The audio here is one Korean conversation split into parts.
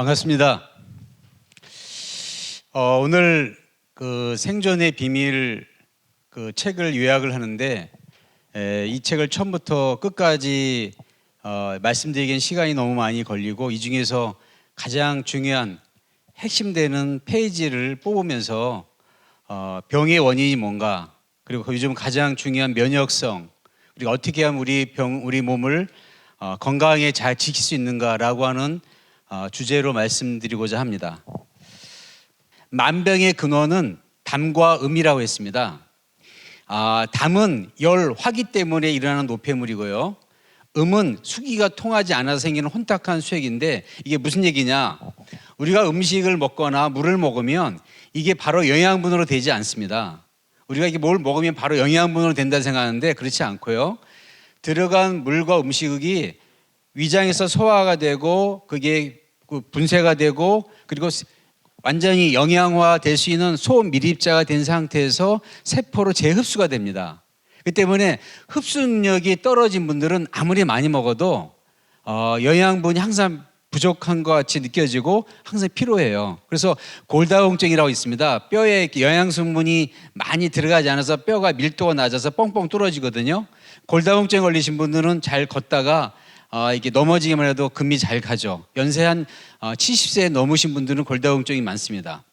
반갑습니다. 오늘 그 생존의 비밀 그 책을 요약을 하는데 이 책을 처음부터 끝까지 말씀드리기엔 시간이 너무 많이 걸리고 이 중에서 가장 중요한 핵심되는 페이지를 뽑으면서 병의 원인이 뭔가, 그리고 요즘 가장 중요한 면역성, 그리고 어떻게 하면 우리 몸을 건강하게 잘 지킬 수 있는가라고 하는 주제로 말씀드리고자 합니다. 만병의 근원은 담과 음이라고 했습니다. 담은 열, 화기 때문에 일어나는 노폐물이고요. 음은 수기가 통하지 않아서 생기는 혼탁한 수액인데, 이게 무슨 얘기냐? 우리가 음식을 먹거나 물을 먹으면 이게 바로 영양분으로 되지 않습니다. 우리가 이게 뭘 먹으면 바로 영양분으로 된다 생각하는데 그렇지 않고요. 들어간 물과 음식이 위장에서 소화가 되고 그게 분쇄가 되고 그리고 완전히 영양화 될 수 있는 소밀입자가 된 상태에서 세포로 재흡수가 됩니다. 그 때문에 흡수 능력이 떨어진 분들은 아무리 많이 먹어도 영양분이 항상 부족한 것 같이 느껴지고 항상 피로해요. 그래서 골다공증이라고 있습니다. 뼈에 영양성분이 많이 들어가지 않아서 뼈가 밀도가 낮아서 뻥뻥 뚫어지거든요. 골다공증 걸리신 분들은 잘 걷다가 이게 넘어지기만 해도 금이 잘 가죠. 연세 한 70세 넘으신 분들은 골다공증이 많습니다.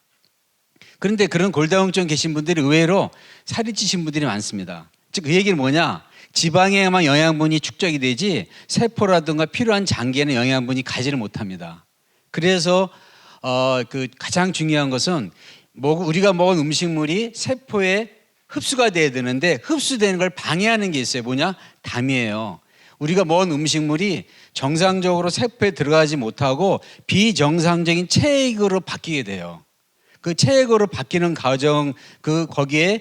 그런데 그런 골다공증 계신 분들이 의외로 살이 찌신 분들이 많습니다. 즉 그 얘기는 뭐냐? 지방에만 영양분이 축적이 되지 세포라든가 필요한 장기에는 영양분이 가지를 못합니다. 그래서 그 가장 중요한 것은 우리가 먹은 음식물이 세포에 흡수가 돼야 되는데 흡수되는 걸 방해하는 게 있어요. 뭐냐? 담이에요. 우리가 먹은 음식물이 정상적으로 세포에 들어가지 못하고 비정상적인 체액으로 바뀌게 돼요. 그 체액으로 바뀌는 과정, 거기에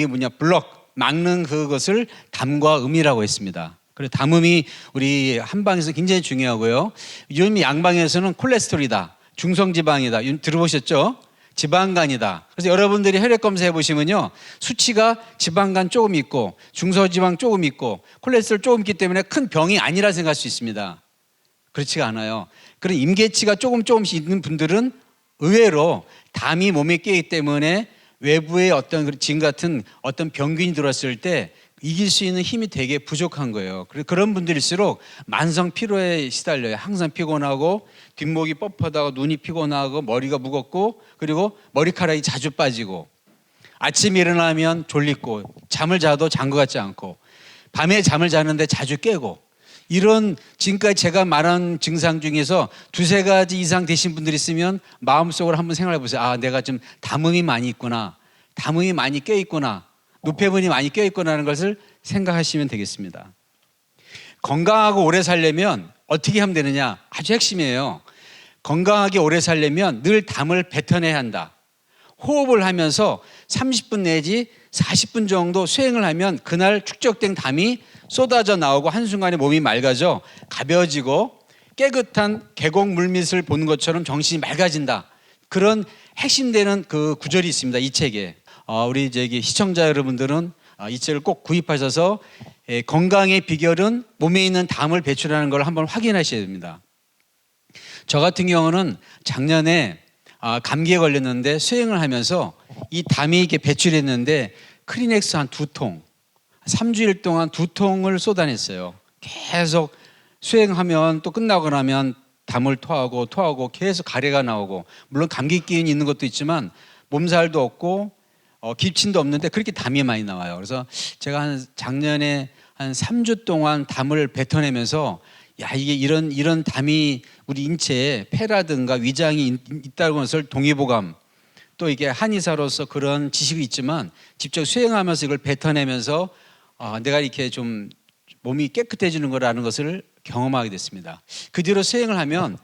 뭐냐, 블럭, 막는 그것을 담과 음이라고 했습니다. 그래서 담음이 우리 한방에서 굉장히 중요하고요. 요즘 양방에서는 콜레스테롤이다, 중성지방이다, 들어보셨죠? 지방간이다. 그래서 여러분들이 혈액 검사해 보시면요, 수치가 지방간 조금 있고 중소지방 조금 있고 콜레스테롤 조금 있기 때문에 큰 병이 아니라 생각할 수 있습니다. 그렇지가 않아요. 그런 임계치가 조금씩 있는 분들은 의외로 담이 몸에 끼기 때문에 외부의 어떤 진 같은 어떤 병균이 들어왔을 때 이길 수 있는 힘이 되게 부족한 거예요. 그런 분들일수록 만성 피로에 시달려요. 항상 피곤하고 뒷목이 뻣뻣하고 눈이 피곤하고 머리가 무겁고 그리고 머리카락이 자주 빠지고 아침에 일어나면 졸리고 잠을 자도 잔 것 같지 않고 밤에 잠을 자는데 자주 깨고, 이런 지금까지 제가 말한 증상 중에서 두세 가지 이상 되신 분들이 있으면 마음속으로 한번 생각해 보세요. 내가 좀 담음이 많이 있구나, 담음이 많이 껴있구나, 노폐물이 많이 껴있구나 하는 것을 생각하시면 되겠습니다. 건강하고 오래 살려면 어떻게 하면 되느냐? 아주 핵심이에요. 건강하게 오래 살려면 늘 담을 뱉어내야 한다. 호흡을 하면서 30분 내지 40분 정도 수행을 하면 그날 축적된 담이 쏟아져 나오고 한순간에 몸이 맑아져 가벼워지고 깨끗한 계곡 물밑을 보는 것처럼 정신이 맑아진다. 그런 핵심되는 그 구절이 있습니다, 이 책에. 우리 시청자 여러분들은 이 책을 꼭 구입하셔서 건강의 비결은 몸에 있는 담을 배출하는 걸 한번 확인하셔야 됩니다. 저 같은 경우는 작년에 감기에 걸렸는데 수행을 하면서 이 담이 이렇게 배출했는데 크리넥스 한 2통, 3주일 동안 2통을 쏟아냈어요. 계속 수행하면 또 끝나고 나면 담을 토하고 계속 가래가 나오고, 물론 감기 기운이 있는 것도 있지만 몸살도 없고 기침도 없는데 그렇게 담이 많이 나와요. 그래서 제가 작년에 한 3주 동안 담을 뱉어내면서 이게 이런 담이 우리 인체에 폐라든가 위장이 있다는 것을 동의보감, 또 이게 한의사로서 그런 지식이 있지만 직접 수행하면서 이걸 뱉어내면서 내가 이렇게 좀 몸이 깨끗해지는 거라는 것을 경험하게 됐습니다. 그 뒤로 수행을 하면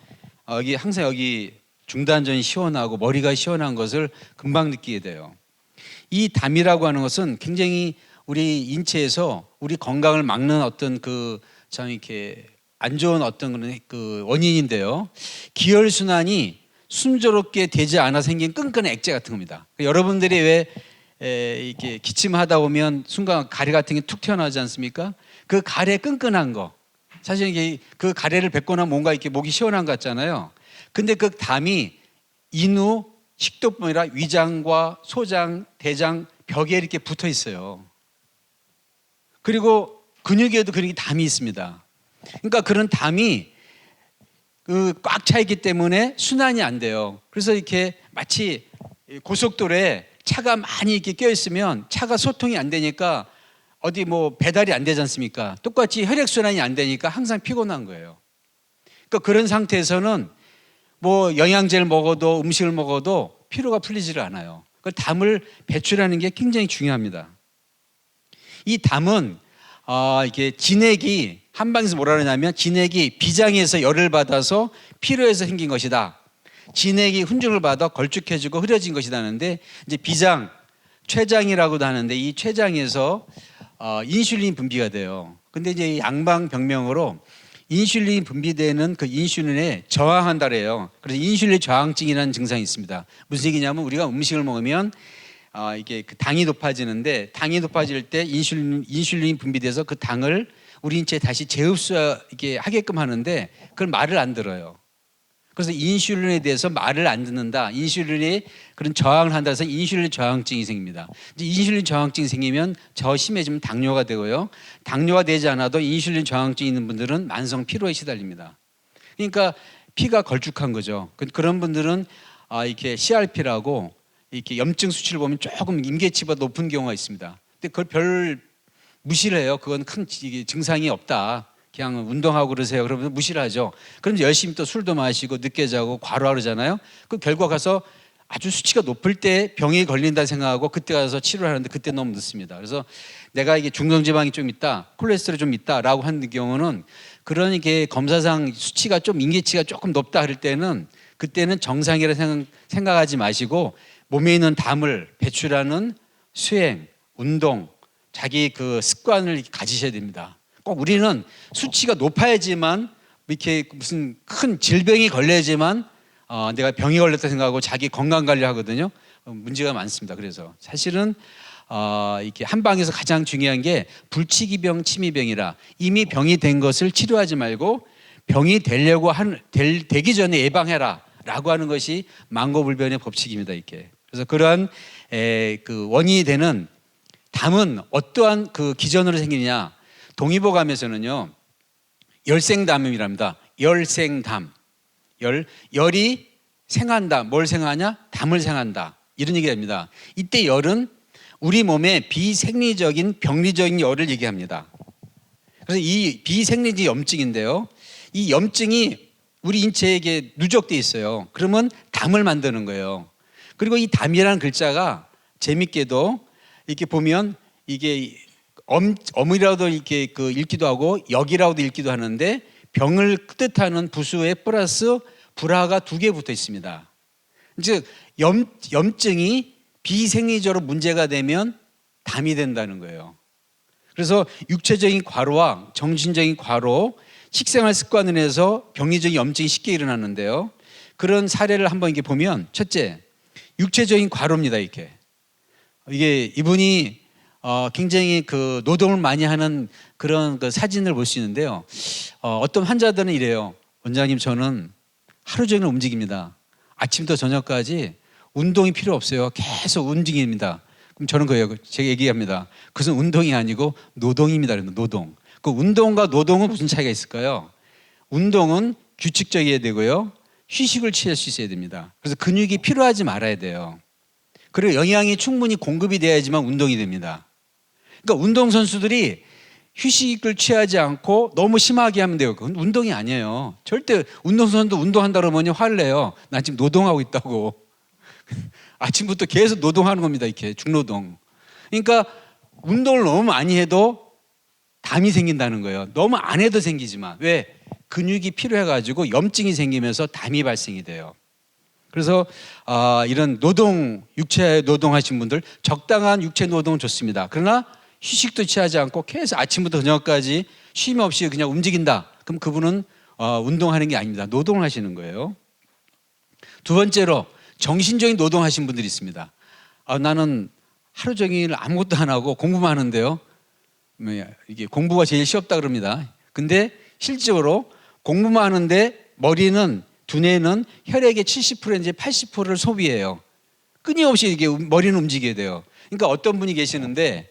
항상 여기 중단전이 시원하고 머리가 시원한 것을 금방 느끼게 돼요. 이 담이라고 하는 것은 굉장히 우리 인체에서 우리 건강을 막는 어떤 참 이렇게 안 좋은 어떤 그 원인인데요. 기혈순환이 순조롭게 되지 않아 생긴 끈끈한 액체 같은 겁니다. 여러분들이 왜 이렇게 기침하다 보면 순간 가래 같은 게 툭 튀어나오지 않습니까? 그 가래 끈끈한 거, 사실 이게 그 가래를 뱉고 나면 뭔가 이렇게 목이 시원한 것 같잖아요. 근데 그 담이 인후, 식도뿐 아니라 위장과 소장, 대장, 벽에 이렇게 붙어 있어요. 그리고 근육에도 그런 담이 있습니다. 그러니까 그런 담이 꽉 차 있기 때문에 순환이 안 돼요. 그래서 이렇게 마치 고속도로에 차가 많이 이렇게 껴 있으면 차가 소통이 안 되니까 어디 뭐 배달이 안 되지 않습니까? 똑같이 혈액순환이 안 되니까 항상 피곤한 거예요. 그러니까 그런 상태에서는 뭐 영양제를 먹어도 음식을 먹어도 피로가 풀리지를 않아요. 그 담을 배출하는 게 굉장히 중요합니다. 이 담은 이게 진액이 한방에서 뭐라 그러냐면 진액이 비장에서 열을 받아서 피로해서 생긴 것이다. 진액이 훈증을 받아 걸쭉해지고 흐려진 것이다 하는데 이제 비장, 췌장이라고도 하는데 이 췌장에서 인슐린 분비가 돼요. 근데 이제 양방병명으로 인슐린 분비되는 그 인슐린에 저항한다 그래요. 그래서 인슐린 저항증이라는 증상이 있습니다. 무슨 얘기냐면 우리가 음식을 먹으면 이게 그 당이 높아지는데 당이 높아질 때 인슐린이 분비돼서 그 당을 우리 인체에 다시 재흡수하게 하게끔 하는데 그걸 말을 안 들어요. 그래서 인슐린에 대해서 말을 안 듣는다. 인슐린이 그런 저항을 한다 해서 인슐린 저항증이 생깁니다. 이제 인슐린 저항증이 생기면 저 심해지면 당뇨가 되고요. 당뇨가 되지 않아도 인슐린 저항증이 있는 분들은 만성 피로에 시달립니다. 그러니까 피가 걸쭉한 거죠. 그런 분들은 이렇게 CRP라고 이렇게 염증 수치를 보면 조금 임계치보다 높은 경우가 있습니다. 근데 그걸 별 무시를 해요. 그건 큰 증상이 없다. 그냥 운동하고 그러세요. 그러면 무시를 하죠. 그럼 열심히 또 술도 마시고 늦게 자고 과로하고 그러잖아요. 그 결과 가서 아주 수치가 높을 때 병이 걸린다 생각하고 그때 가서 치료를 하는데 그때 너무 늦습니다. 그래서 내가 이게 중성지방이 좀 있다, 콜레스테롤이 좀 있다라고 하는 경우는 그런 이게 검사상 수치가 좀 임계치가 조금 높다 그럴 때는 그때는 정상이라 생각하지 마시고 몸에 있는 담을 배출하는 수행, 운동, 자기 그 습관을 가지셔야 됩니다. 꼭 우리는 수치가 높아야지만 이렇게 무슨 큰 질병이 걸려야지만 내가 병이 걸렸다 생각하고 자기 건강 관리 하거든요. 문제가 많습니다. 그래서 사실은 이렇게 한방에서 가장 중요한 게 불치기병, 치미병이라 이미 병이 된 것을 치료하지 말고 병이 되려고 되기 전에 예방해라라고 하는 것이 만고불변의 법칙입니다. 이렇게. 그래서 그러한 그 원인이 되는 담은 어떠한 그 기전으로 생기느냐? 동의보감에서는요 열생담이랍니다. 열생담, 열이 생한다. 뭘 생하냐? 담을 생한다. 이런 얘기를 합니다. 이때 열은 우리 몸의 비생리적인 병리적인 열을 얘기합니다. 그래서 이 비생리적 염증인데요, 이 염증이 우리 인체에게 누적돼 있어요. 그러면 담을 만드는 거예요. 그리고 이 담이라는 글자가 재밌게도 이렇게 보면 이게 엄이라도 이렇게 읽기도 하고 역이라고도 읽기도 하는데 병을 뜻하는 부수에 플러스 불화가 2개 붙어 있습니다. 즉 염증이 비생리적으로 문제가 되면 담이 된다는 거예요. 그래서 육체적인 과로와 정신적인 과로, 식생활 습관을 해서 병리적인 염증이 쉽게 일어나는데요. 그런 사례를 한번 이렇게 보면 첫째, 육체적인 과로입니다. 이게 이분이 굉장히 그 노동을 많이 하는 그런 그 사진을 볼 수 있는데요. 어떤 환자들은 이래요. 원장님, 저는 하루 종일 움직입니다. 아침부터 저녁까지 운동이 필요 없어요. 계속 움직입니다. 그럼 저는 그래요. 제가 얘기합니다. 그것은 운동이 아니고 노동입니다. 노동. 그 운동과 노동은 무슨 차이가 있을까요? 운동은 규칙적이어야 되고요. 휴식을 취할 수 있어야 됩니다. 그래서 근육이 필요하지 말아야 돼요. 그리고 영양이 충분히 공급이 돼야지만 운동이 됩니다. 그러니까 운동선수들이 휴식을 취하지 않고 너무 심하게 하면 돼요. 그건 운동이 아니에요. 절대 운동선수도 운동한다 그러면 화를 내요. 난 지금 노동하고 있다고. 아침부터 계속 노동하는 겁니다. 이렇게 중노동. 그러니까 운동을 너무 많이 해도 담이 생긴다는 거예요. 너무 안 해도 생기지만. 왜? 근육이 필요해가지고 염증이 생기면서 담이 발생이 돼요. 그래서 이런 육체 노동하신 분들 적당한 육체 노동 좋습니다. 그러나 휴식도 취하지 않고 계속 아침부터 저녁까지 쉼 없이 그냥 움직인다. 그럼 그분은 운동하는 게 아닙니다. 노동을 하시는 거예요. 두 번째로 정신적인 노동하신 분들이 있습니다. 나는 하루 종일 아무것도 안 하고 공부만 하는데요. 이게 공부가 제일 쉽다 그럽니다. 근데 실질적으로 공부만 하는데 머리는 두뇌는 혈액의 70% 이제 80%를 소비해요. 끊임없이 이게 머리는 움직여야 돼요. 그러니까 어떤 분이 계시는데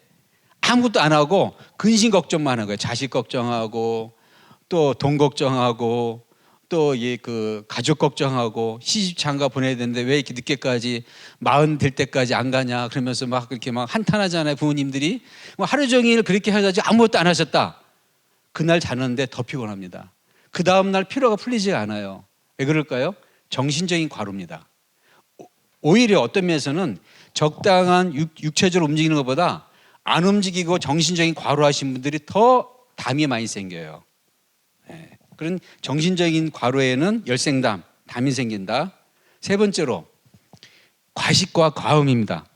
아무것도 안 하고 근심 걱정만 하는 거예요. 자식 걱정하고 또 돈 걱정하고 또 그 가족 걱정하고 시집 장가 보내야 되는데 왜 이렇게 늦게까지 40 될 때까지 안 가냐 그러면서 막 그렇게 막 한탄하잖아요. 부모님들이 뭐 하루 종일 그렇게 해가지고 아무것도 안 하셨다. 그날 자는데 더 피곤합니다. 그 다음날 피로가 풀리지 않아요. 왜 그럴까요? 정신적인 과로입니다. 오히려 어떤 면에서는 적당한 육체적으로 움직이는 것보다 안 움직이고 정신적인 과로하신 분들이 더 담이 많이 생겨요. 네. 그런 정신적인 과로에는 열생담, 담이 생긴다. 세 번째로 과식과 과음입니다.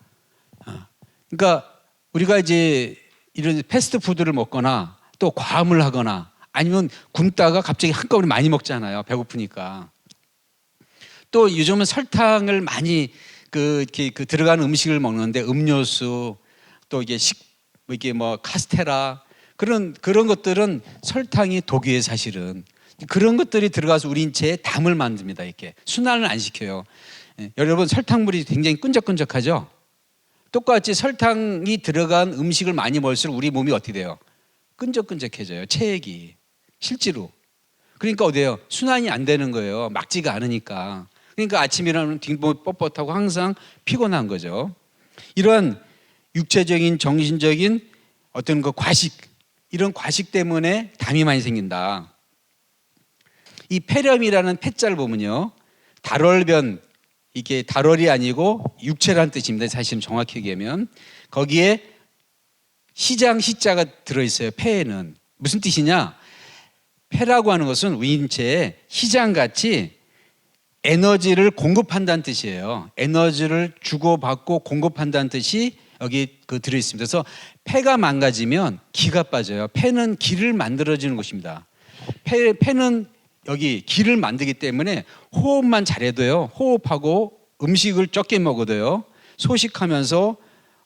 그러니까 우리가 이제 이런 패스트푸드를 먹거나 또 과음을 하거나 아니면 굶다가 갑자기 한꺼번에 많이 먹잖아요. 배고프니까. 또 요즘은 설탕을 많이 이렇게 들어가는 음식을 먹는데 음료수 또 이게 뭐 카스테라 그런 것들은 설탕이 독이에요. 사실은 그런 것들이 들어가서 우리 인체에 담을 만듭니다. 이렇게 순환을 안 시켜요. 여러분 설탕물이 굉장히 끈적끈적하죠. 똑같이 설탕이 들어간 음식을 많이 먹을수록 우리 몸이 어떻게 돼요? 끈적끈적해져요. 체액이 실제로. 그러니까 어때요? 순환이 안 되는 거예요. 막지가 않으니까. 그러니까 아침에 일어나면 뒷몸이 뻣뻣하고 항상 피곤한 거죠. 이런 육체적인 정신적인 어떤 그 과식 이런 과식 때문에 담이 많이 생긴다. 이 폐렴이라는 폐자를 보면요. 달월변 이게 달월이 아니고 육체란 뜻입니다. 사실은 정확히 얘기하면 거기에 시장 시자가 들어있어요. 폐에는 무슨 뜻이냐? 폐라고 하는 것은 우리 인체에 시장같이 에너지를 공급한다는 뜻이에요. 에너지를 주고받고 공급한다는 뜻이 여기 들어있습니다. 그래서 폐가 망가지면 기가 빠져요. 폐는 기를 만들어주는 것입니다. 폐는 여기 기를 만들기 때문에 호흡만 잘해도요. 호흡하고 음식을 적게 먹어도요. 소식하면서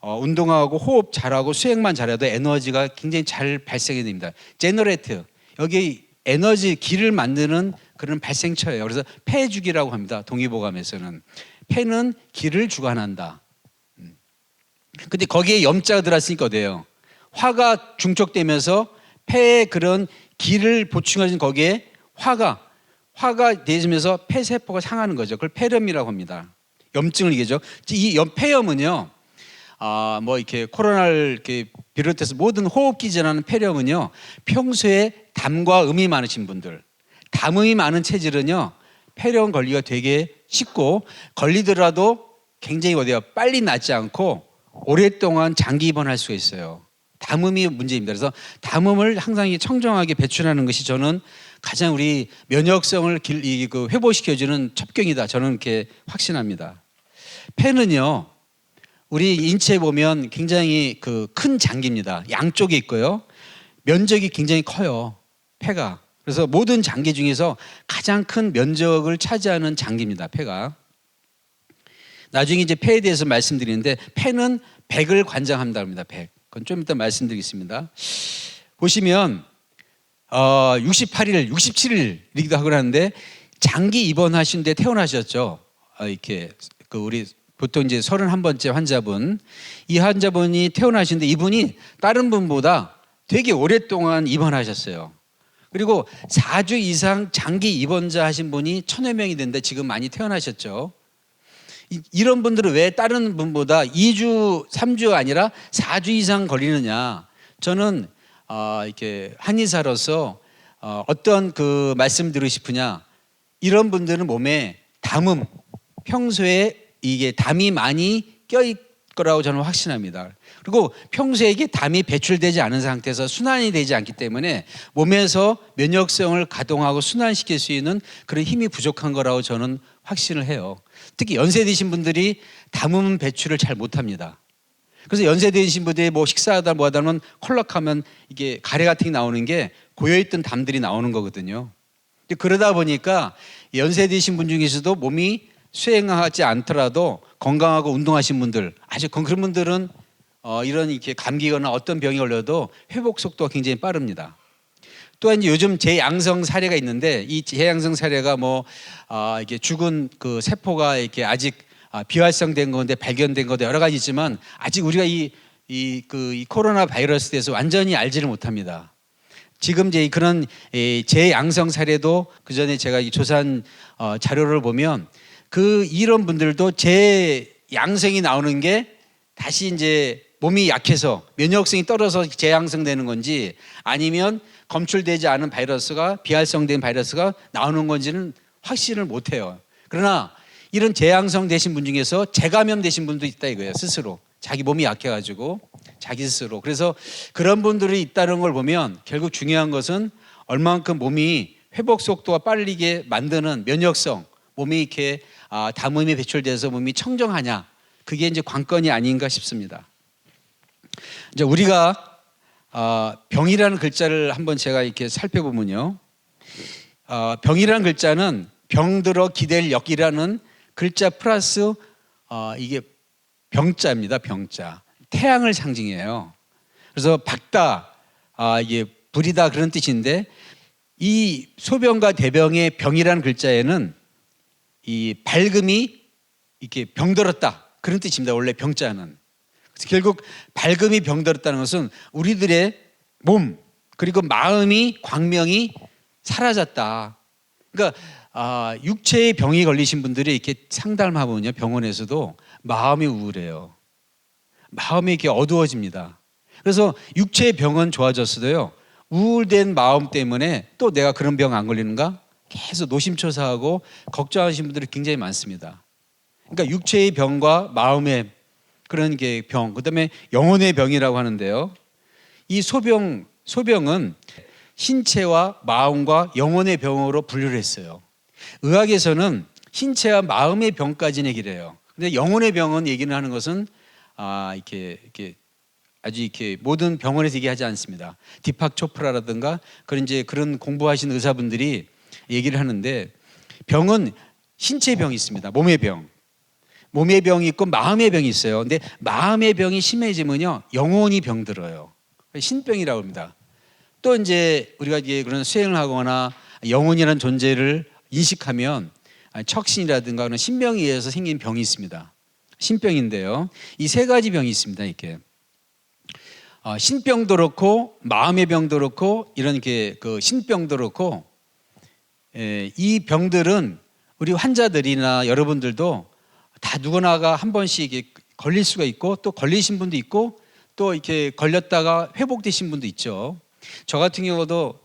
운동하고 호흡 잘하고 수행만 잘해도 에너지가 굉장히 잘 발생이 됩니다. 제너레이트 여기 에너지 기를 만드는 그런 발생처예요. 그래서 폐주기라고 합니다. 동의보감에서는 폐는 기를 주관한다. 근데 거기에 염자가 들어왔으니까 어때요? 화가 중촉되면서 폐에 그런 기를 보충하신 거기에 화가 되면서 폐세포가 상하는 거죠. 그걸 폐렴이라고 합니다. 염증을 얘기하죠. 이 폐염은요, 뭐 이렇게 코로나를 이렇게 비롯해서 모든 호흡기 질환하는 폐렴은요, 평소에 담과 음이 많으신 분들, 담음이 많은 체질은요, 폐렴 걸리기가 되게 쉽고 걸리더라도 굉장히 어디야 빨리 낫지 않고 오랫동안 장기 입원할 수가 있어요. 담음이 문제입니다. 그래서 담음을 항상 청정하게 배출하는 것이 저는 가장 우리 면역성을 회복시켜주는 첩경이다. 저는 그렇게 확신합니다. 폐는요, 우리 인체에 보면 굉장히 큰 장기입니다. 양쪽에 있고요. 면적이 굉장히 커요. 폐가. 그래서 모든 장기 중에서 가장 큰 면적을 차지하는 장기입니다. 폐가. 나중에 이제 폐에 대해서 말씀드리는데 폐는 100을 관장한다고 합니다. 100. 그건 좀 이따 말씀드리겠습니다. 보시면 68일, 67일이기도 하고 하는데 장기 입원하신 데 퇴원하셨죠. 이렇게 우리 보통 이제 31번째 환자분, 이 환자분이 퇴원하시는데 이분이 다른 분보다 되게 오랫동안 입원하셨어요. 그리고 4주 이상 장기 입원자 하신 분이 1000여 명이 됐는데 지금 많이 퇴원하셨죠. 이런 분들은 왜 다른 분보다 2주, 3주 아니라 4주 이상 걸리느냐? 저는 이렇게 한의사로서 어떤 말씀 드리고 싶으냐? 이런 분들은 몸에 담음, 평소에 이게 담이 많이 껴있 거라고 저는 확신합니다. 그리고 평소에 이게 담이 배출되지 않은 상태에서 순환이 되지 않기 때문에 몸에서 면역성을 가동하고 순환시킬 수 있는 그런 힘이 부족한 거라고 저는 확신을 해요. 특히 연세 드신 분들이 담음 배출을 잘 못합니다. 그래서 연세 드신 분들이 뭐 식사하다 뭐하다 하면 콜락하면 이게 가래 같은 게 나오는 게 고여있던 담들이 나오는 거거든요. 그러다 보니까 연세 드신 분 중에서도 몸이 수행하지 않더라도 건강하고 운동하신 분들, 아주 그런 분들은 이런 이렇게 감기거나 어떤 병이 걸려도 회복 속도가 굉장히 빠릅니다. 또한 이제 요즘 재양성 사례가 있는데 이 재양성 사례가 이게 죽은 그 세포가 이렇게 아직 비활성된 건데 발견된 것도 여러 가지 있지만 아직 우리가 이 코로나 바이러스에 대해서 완전히 알지를 못합니다. 지금 이제 그런 재양성 사례도 그 전에 제가 조사한 자료를 보면 이런 분들도 재양성이 나오는 게 다시 이제 몸이 약해서 면역성이 떨어져서 재양성되는 건지 아니면 검출되지 않은 바이러스가 비활성된 바이러스가 나오는 건지는 확신을 못해요. 그러나 이런 재양성 되신 분 중에서 재감염 되신 분도 있다 이거예요. 스스로 자기 몸이 약해가지고 자기 스스로. 그래서 그런 분들이 있다는 걸 보면 결국 중요한 것은 얼만큼 몸이 회복 속도가 빠르게 만드는 면역성, 몸이 이렇게 담음이 배출돼서 몸이 청정하냐, 그게 이제 관건이 아닌가 싶습니다. 이제 우리가 병이라는 글자를 한번 제가 이렇게 살펴보면요, 병이라는 글자는 병들어 기댈 역이라는 글자 플러스 이게 병자입니다. 병자, 태양을 상징해요. 그래서 밝다, 이게 불이다 그런 뜻인데 이 소병과 대병의 병이라는 글자에는 이 밝음이 이렇게 병들었다 그런 뜻입니다. 원래 병자는. 그래서 결국 밝음이 병들었다는 것은 우리들의 몸 그리고 마음이 광명이 사라졌다. 그러니까 육체의 병이 걸리신 분들이 이렇게 상담하면요, 병원에서도 마음이 우울해요. 마음이 이렇게 어두워집니다. 그래서 육체의 병은 좋아졌어도요, 우울된 마음 때문에 또 내가 그런 병 안 걸리는가 계속 노심초사하고 걱정하시는 분들이 굉장히 많습니다. 그러니까 육체의 병과 마음의 그런 게 병, 그다음에 영혼의 병이라고 하는데요. 이 소병은 신체와 마음과 영혼의 병으로 분류를 했어요. 의학에서는 신체와 마음의 병까지는 얘기를 해요. 근데 영혼의 병은 얘기는 하는 것은 이렇게 아주 이렇게 모든 병원에서 얘기하지 않습니다. 디팍 초프라라든가 그런 공부하신 의사분들이 얘기를 하는데 병은 신체 병이 있습니다. 몸의 병. 몸의 병이 있고 마음의 병이 있어요. 근데 마음의 병이 심해지면요, 영혼이 병들어요. 신병이라고 합니다. 또 이제 우리가 이제 그런 수행을 하거나 영혼이라는 존재를 인식하면 척신이라든가 그런 신병에 의해서 생긴 병이 있습니다. 신병인데요, 이 세 가지 병이 있습니다. 이렇게 신병도 그렇고 마음의 병도 그렇고 이런 그 신병도 그렇고, 이 병들은 우리 환자들이나 여러분들도 다 누구나가 한 번씩 걸릴 수가 있고 또 걸리신 분도 있고 또 이렇게 걸렸다가 회복되신 분도 있죠. 저 같은 경우도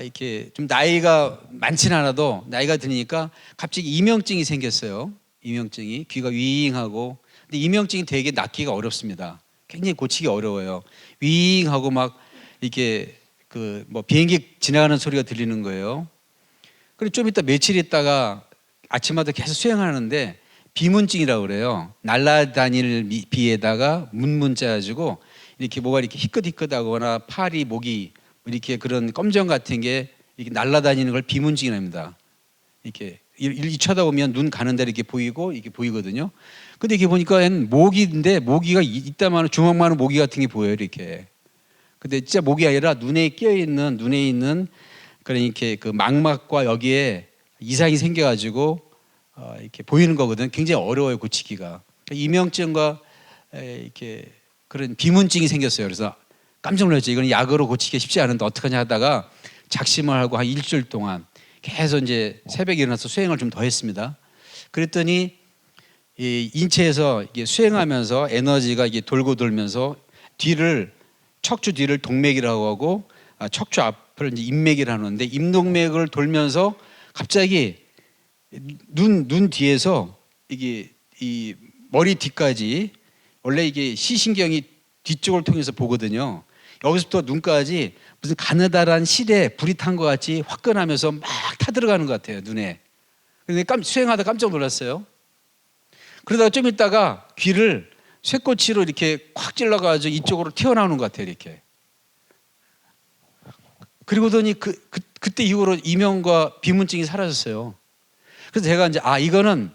이렇게 좀 나이가 많지는 않아도 나이가 드니까 갑자기 이명증이 생겼어요. 이명증이 귀가 윙하고, 근데 이명증이 되게 낫기가 어렵습니다. 굉장히 고치기 어려워요. 윙하고 막 이렇게 비행기 지나가는 소리가 들리는 거예요. 그리고 좀 이따 며칠 있다가 아침마다 계속 수행하는데 비문증이라고 그래요. 날아다닐 비에다가 문자 가지고 이렇게 뭐가 이렇게 희끗희끗하거나 팔이 목이 이렇게 그런 껌정 같은 게 이렇게 날아다니는 걸 비문증이랍니다. 이렇게 쳐다보면 눈 가는 데로 이렇게 보이고 이렇게 보이거든요. 근데 이렇게 보니까 모기인데 모기가 이따만한 주먹만한 모기 같은 게 보여요. 이렇게. 근데 진짜 모기 아니라 눈에 있는 그런 이렇게 그 망막과 여기에 이상이 생겨가지고 이렇게 보이는 거거든. 굉장히 어려워요, 고치기가. 이명증과 이렇게 그런 비문증이 생겼어요. 그래서 깜짝 놀랐죠. 이건 약으로 고치기 쉽지 않은데 어떡하냐 하다가 작심을 하고 한 일주일 동안 계속 이제 새벽에 일어나서 수행을 좀 더 했습니다. 그랬더니 이 인체에서 이게 수행하면서 에너지가 이게 돌고 돌면서 척추 뒤를 동맥이라고 하고 척추 앞을 이제 인맥이라고 하는데 임동맥을 돌면서 갑자기 눈 뒤에서 이게 이 머리 뒤까지, 원래 이게 시신경이 뒤쪽을 통해서 보거든요. 여기서부터 눈까지 무슨 가느다란 실에 불이 탄 것 같이 화끈하면서 막 타들어가는 것 같아요, 눈에. 근데 수행하다 깜짝 놀랐어요. 그러다가 좀 있다가 귀를 쇠꼬치로 이렇게 콱 찔러가지고 이쪽으로 튀어나오는 것 같아요, 이렇게. 그리고더니 그때 이후로 이명과 비문증이 사라졌어요. 그래서 제가 이제 이거는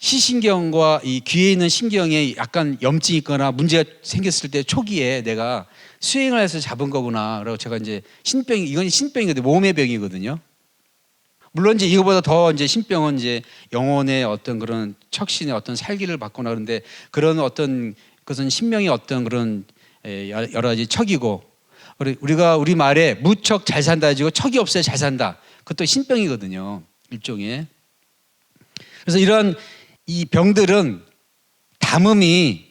시신경과 이 귀에 있는 신경에 약간 염증이 있거나 문제가 생겼을 때 초기에 내가 수행을 해서 잡은 거구나. 그리고 제가 이제 이건 신병이거든요. 몸의 병이거든요. 물론 이제 이거보다 더 이제 신병은 이제 영혼의 어떤 그런 척신의 어떤 살기를 받거나 그런데 그런 어떤 것은 신명의 어떤 그런 여러 가지 척이고 우리가 우리 말에 무척 잘 산다 해지고 척이 없어야 잘 산다. 그것도 신병이거든요. 일종의. 그래서 이런 이 병들은 담음이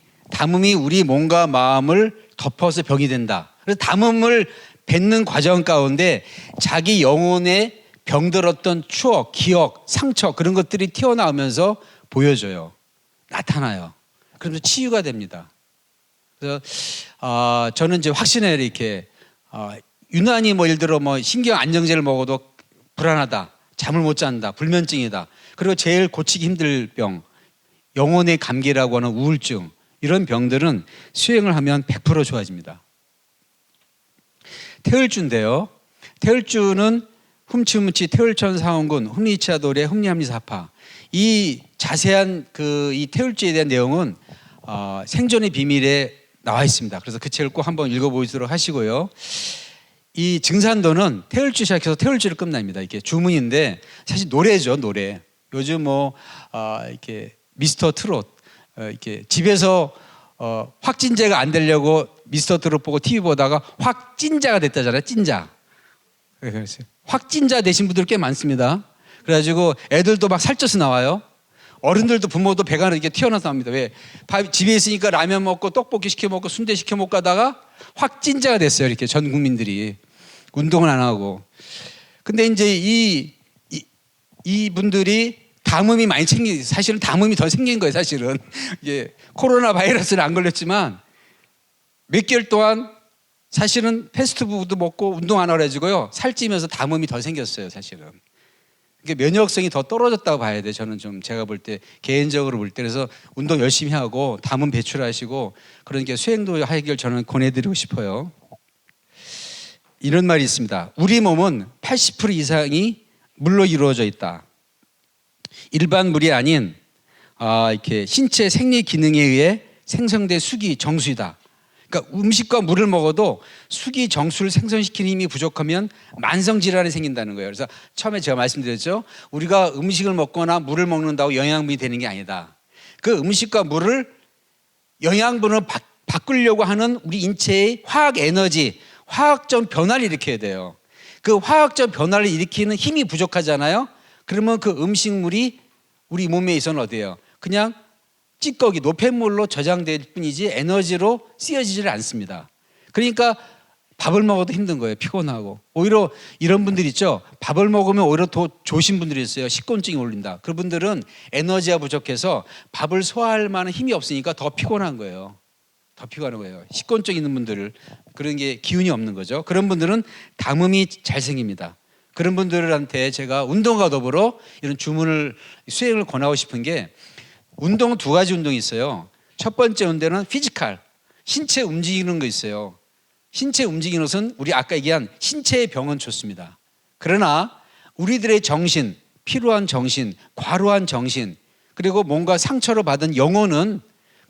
우리 몸과 마음을 덮어서 병이 된다. 그래서 담음을 뱉는 과정 가운데 자기 영혼에 병들었던 추억, 기억, 상처 그런 것들이 튀어나오면서 보여져요. 나타나요. 그러면서 치유가 됩니다. 그래서 저는 이제 확신해 이렇게 유난히 뭐 예를 들어 뭐 신경 안정제를 먹어도 불안하다, 잠을 못 잔다, 불면증이다. 그리고 제일 고치기 힘들 병, 영혼의 감기라고 하는 우울증 이런 병들은 수행을 하면 100% 좋아집니다. 태을주인데요. 태을주는 훔치훔치 태을천 상원군 훔리차도래 훔리함리사파 이 자세한 이 태을주에 대한 내용은 생존의 비밀에 나와 있습니다. 그래서 그 책을 꼭 한번 읽어보도록 하시고요. 이 증산도는 태을주 시작해서 태을주를 끝납니다. 이게 주문인데 사실 노래죠, 노래. 요즘 뭐 이렇게 미스터 트롯 이렇게 집에서 확진제가 안 되려고 미스터 트롯 보고 TV 보다가 확진자가 됐다잖아요. 찐자. 그래서 확진자 되신 분들 꽤 많습니다. 그래가지고 애들도 막 살쪄서 나와요. 어른들도 부모도 배가 이렇게 튀어나와서 나옵니다. 왜? 집에 있으니까 라면 먹고 떡볶이 시켜 먹고 순대 시켜 먹고 하다가 확진자가 됐어요. 이렇게 전 국민들이 운동을 안 하고. 근데 이제 이 분들이 담음이 많이 사실은 담음이 더 생긴 거예요. 사실은 이게 코로나 바이러스는 안 걸렸지만 몇 개월 동안 사실은 패스트푸드 먹고 운동 안 하래지고요 살찌면서 담음이 더 생겼어요. 사실은 이게 면역성이 더 떨어졌다고 봐야 돼. 저는 좀 제가 볼 때 개인적으로 볼 때 그래서 운동 열심히 하고 담음 배출하시고 그러니까 수행도 하길 저는 권해드리고 싶어요. 이런 말이 있습니다. 우리 몸은 80% 이상이 물로 이루어져 있다. 일반 물이 아닌 이렇게 신체 생리 기능에 의해 생성된 수기 정수이다. 그러니까 음식과 물을 먹어도 수기 정수를 생성시키는 힘이 부족하면 만성 질환이 생긴다는 거예요. 그래서 처음에 제가 말씀드렸죠. 우리가 음식을 먹거나 물을 먹는다고 영양분이 되는 게 아니다. 그 음식과 물을 영양분으로 바꾸려고 하는 우리 인체의 화학 에너지, 화학적 변화를 일으켜야 돼요. 그 화학적 변화를 일으키는 힘이 부족하잖아요. 그러면 그 음식물이 우리 몸에 있어서는 어디예요? 그냥 찌꺼기, 노폐물로 저장될 뿐이지 에너지로 쓰여지질 않습니다. 그러니까 밥을 먹어도 힘든 거예요. 피곤하고. 오히려 이런 분들 있죠. 밥을 먹으면 오히려 더 좋으신 분들이 있어요. 식곤증이 올린다. 그분들은 에너지가 부족해서 밥을 소화할 만한 힘이 없으니까 더 피곤한 거예요. 더 피곤한 거예요. 식곤증 있는 분들을 그런 게 기운이 없는 거죠. 그런 분들은 담음이 잘 생깁니다. 그런 분들한테 제가 운동과 더불어 이런 수행을 권하고 싶은 게 운동은 두 가지 운동이 있어요. 첫 번째 운동은 피지컬, 신체 움직이는 거 있어요. 신체 움직이는 것은 우리 아까 얘기한 신체의 병은 좋습니다. 그러나 우리들의 정신, 피로한 정신, 과로한 정신, 그리고 뭔가 상처를 받은 영혼은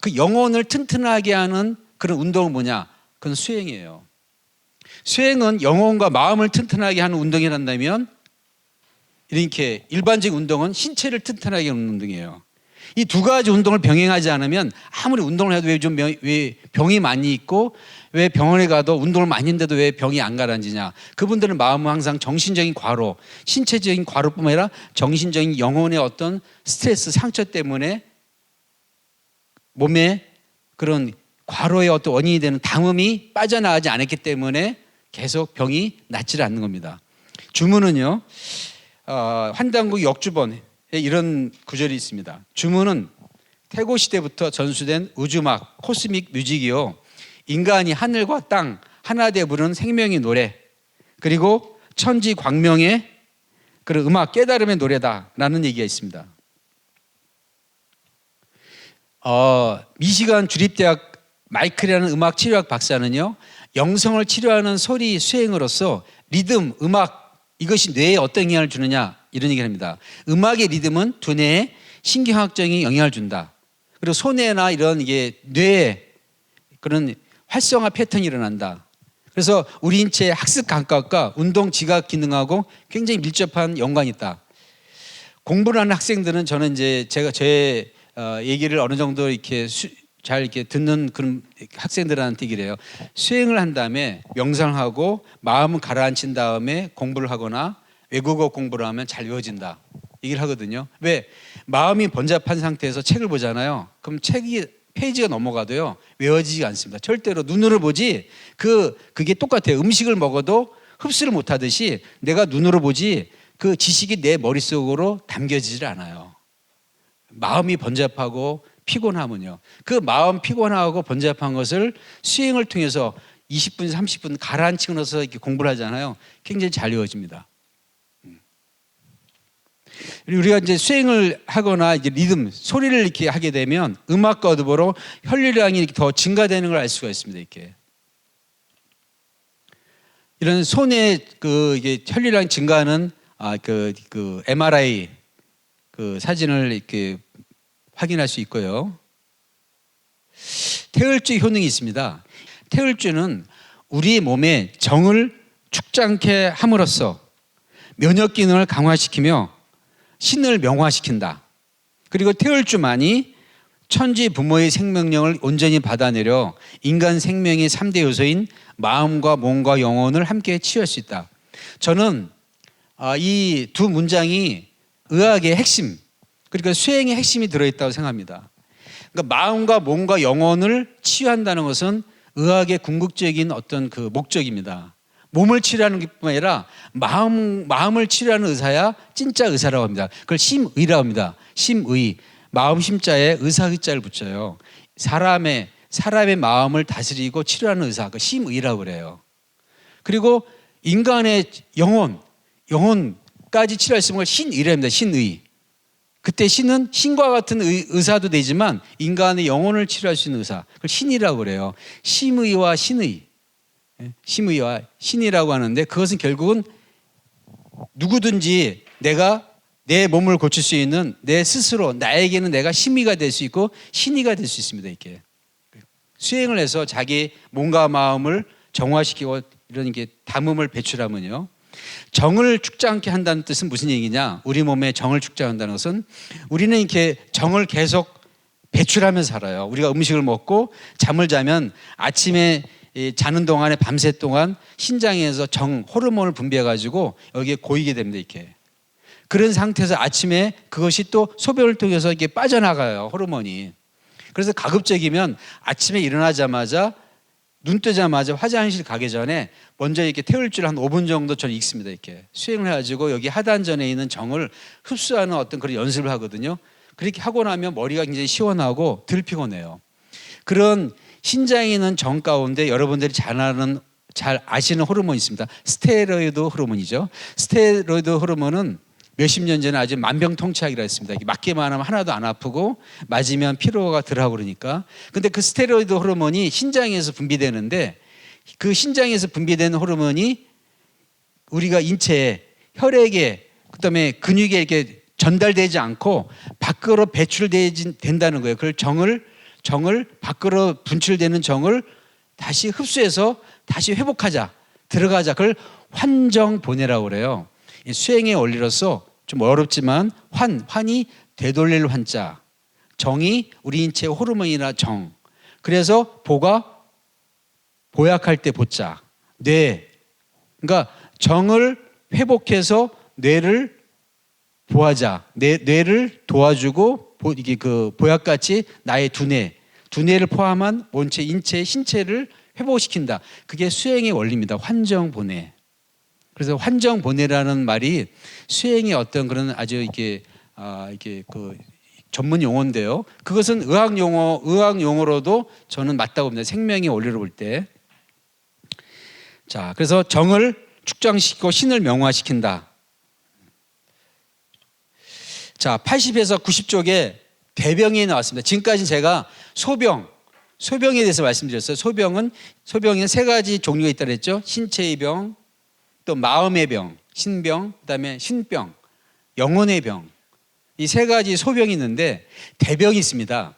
그 영혼을 튼튼하게 하는 그런 운동은 뭐냐? 그건 수행이에요. 수행은 영혼과 마음을 튼튼하게 하는 운동이란다면 이렇게 일반적인 운동은 신체를 튼튼하게 하는 운동이에요. 이 두 가지 운동을 병행하지 않으면 아무리 운동을 해도 왜 병이 많이 있고 왜 병원에 가도 운동을 많이 했는데도 왜 병이 안 가라앉으냐. 그분들은 마음은 항상 정신적인 과로, 신체적인 과로뿐만 아니라 정신적인 영혼의 어떤 스트레스, 상처 때문에 몸에 그런 과로의 어떤 원인이 되는 담음이 빠져나가지 않았기 때문에 계속 병이 낫지 않는 겁니다. 주문은요, 환단국 역주본에 이런 구절이 있습니다. 주문은 태고 시대부터 전수된 우주막, 코스믹 뮤직이요, 인간이 하늘과 땅 하나 되어 부르는 생명의 노래, 그리고 천지 광명의 그런 음악, 깨달음의 노래다라는 얘기가 있습니다. 미시간 주립대학 마이클이라는 음악 치료학 박사는요, 영성을 치료하는 소리 수행으로서 리듬, 음악 이것이 뇌에 어떤 영향을 주느냐 이런 얘기를 합니다. 음악의 리듬은 두뇌에 신경학적인 영향을 준다. 그리고 손해나 이런 이게 뇌에 그런 활성화 패턴이 일어난다. 그래서 우리 인체의 학습 감각과 운동 지각 기능하고 굉장히 밀접한 연관이 있다. 공부를 하는 학생들은 저는 이제 제가 제 얘기를 어느 정도 이렇게 잘 이렇게 듣는 그런 학생들한테 얘기를 해요. 수행을 한 다음에 명상을 하고 마음을 가라앉힌 다음에 공부를 하거나 외국어 공부를 하면 잘 외워진다. 얘기를 하거든요. 왜? 마음이 번잡한 상태에서 책을 보잖아요. 그럼 책이 페이지가 넘어가도요 외워지지가 않습니다. 절대로 눈으로 보지 그게 똑같아요. 음식을 먹어도 흡수를 못하듯이 내가 눈으로 보지 그 지식이 내 머릿속으로 담겨지질 않아요. 마음이 번잡하고 피곤하면요. 그 마음 피곤하고 번잡한 것을 수행을 통해서 20분, 30분 가라앉히고 나서 이렇게 공부를 하잖아요. 굉장히 잘 외워집니다. 우리가 이제 수행을 하거나 이제 리듬, 소리를 이렇게 하게 되면 음악과 더불어 혈류량이 이렇게 더 증가되는 걸 알 수가 있습니다. 이렇게 이런 손에 이게 혈류량 증가하는 그 MRI 그 사진을 이렇게 확인할 수 있고요. 태혈주 효능이 있습니다. 태혈주는 우리 몸에 정을 축적케 함으로써 면역 기능을 강화시키며 신을 명화시킨다. 그리고 태혈주만이 천지 부모의 생명력을 온전히 받아내려 인간 생명의 3대 요소인 마음과 몸과 영혼을 함께 치유할 수 있다. 저는 이 두 문장이 의학의 핵심, 그러니까 수행의 핵심이 들어있다고 생각합니다. 그러니까 마음과 몸과 영혼을 치유한다는 것은 의학의 궁극적인 어떤 그 목적입니다. 몸을 치료하는 것뿐만 아니라 마음을 치료하는 의사야 진짜 의사라고 합니다. 그걸 심의라고 합니다. 심의, 마음 심자에 의사 의자를 붙여요. 사람의 마음을 다스리고 치료하는 의사, 그 심의라고 그래요. 그리고 인간의 영혼까지 치료할 수 있는 걸 신의라고 합니다. 신의. 그때 신은 신과 같은 의사도 되지만 인간의 영혼을 치료할 수 있는 의사, 그걸 신이라고 그래요. 심의와 신의. 심의와 신이라고 하는데 그것은 결국은 누구든지 내가 내 몸을 고칠 수 있는 내 스스로 나에게는 내가 심의가 될 수 있고 신의가 될 수 있습니다. 이렇게 수행을 해서 자기 몸과 마음을 정화시키고 이런 게 담음을 배출하면요. 정을 죽지 않게 한다는 뜻은 무슨 얘기냐? 우리 몸에 정을 죽지 않는다는 것은 우리는 이렇게 정을 계속 배출하면서 살아요. 우리가 음식을 먹고 잠을 자면 아침에 자는 동안에 밤새 동안 신장에서 정 호르몬을 분비해 가지고 여기에 고이게 됩니다. 이렇게 그런 상태에서 아침에 그것이 또 소변을 통해서 이렇게 빠져나가요. 호르몬이. 그래서 가급적이면 아침에 일어나자마자 눈 뜨자마자 화장실 가기 전에 먼저 이렇게 태울줄 한 5분 정도 저는 읽습니다. 이렇게 수행을 해가지고 여기 하단전에 있는 정을 흡수하는 어떤 그런 연습을 하거든요. 그렇게 하고 나면 머리가 굉장히 시원하고 덜 피곤해요. 그런 신장에 있는 정 가운데 여러분들이 잘 아시는 호르몬이 있습니다. 스테로이드 호르몬이죠. 스테로이드 호르몬은 몇십 년 전에 아주 만병통치약이라 했습니다. 맞기만 하면 하나도 안 아프고 맞으면 피로가 덜하고 그러니까. 근데 그 스테로이드 호르몬이 신장에서 분비되는데 그 신장에서 분비되는 호르몬이 우리가 인체에 혈액에 그다음에 근육에 이렇게 전달되지 않고 밖으로 배출된다는 거예요. 그걸 정을 밖으로 분출되는 정을 다시 흡수해서 다시 회복하자, 들어가자. 그걸 환정보내라고 그래요. 수행의 원리로서 좀 어렵지만 환이 되돌릴 환자, 정이 우리 인체 호르몬이나 정. 그래서 보가 보약할 때 보자. 뇌. 그러니까 정을 회복해서 뇌를 보하자. 뇌를 도와주고 이게 그 보약같이 나의 두뇌를 포함한 온체 인체 신체를 회복시킨다. 그게 수행의 원리입니다. 환정보내. 그래서 환정보내라는 말이 수행의 어떤 그런 아주 이게 그 전문 용어인데요. 그것은 의학 용어로도 저는 맞다고 봅니다. 생명의 원리로 볼 때. 자, 그래서 정을 축장시키고 신을 명화시킨다. 자, 80에서 90쪽에 대병이 나왔습니다. 지금까지 제가 소병에 대해서 말씀드렸어요. 소병은 세 가지 종류가 있다고 했죠. 신체의 병, 또 마음의 병, 신병, 그다음에 신병, 영혼의 병. 이 세 가지 소병이 있는데 대병이 있습니다.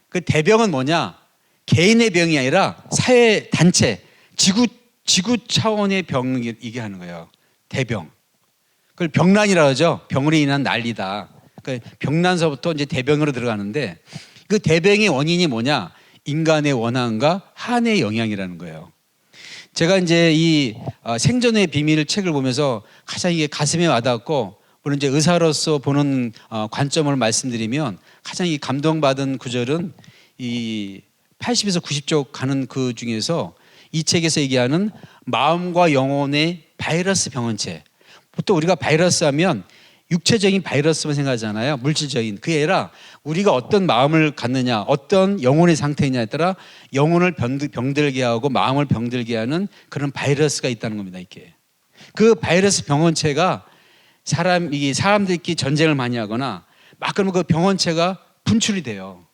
그 대병은 뭐냐? 개인의 병이 아니라 사회 단체, 지구 차원의 병이게 하는 거예요. 대병. 그걸 병난이라고 하죠. 병으로 인한 난리다. 그러니까 병난서부터 이제 대병으로 들어가는데 그 대병의 원인이 뭐냐? 인간의 원한과 한의 영향이라는 거예요. 제가 이제 이 생존의 비밀 책을 보면서 가장 이게 가슴에 와닿았고, 물론 이제 의사로서 보는 관점을 말씀드리면 가장 이 감동받은 구절은 이 80에서 90쪽 가는 그 중에서 이 책에서 얘기하는 마음과 영혼의 바이러스 병원체. 보통 우리가 바이러스 하면 육체적인 바이러스만 생각하잖아요. 물질적인. 그게 아니라 우리가 어떤 마음을 갖느냐, 어떤 영혼의 상태냐에 따라 영혼을 병들게 하고 마음을 병들게 하는 그런 바이러스가 있다는 겁니다. 이렇게. 그 바이러스 병원체가 사람들끼리 전쟁을 많이 하거나 막 그러면 그 병원체가 분출이 돼요.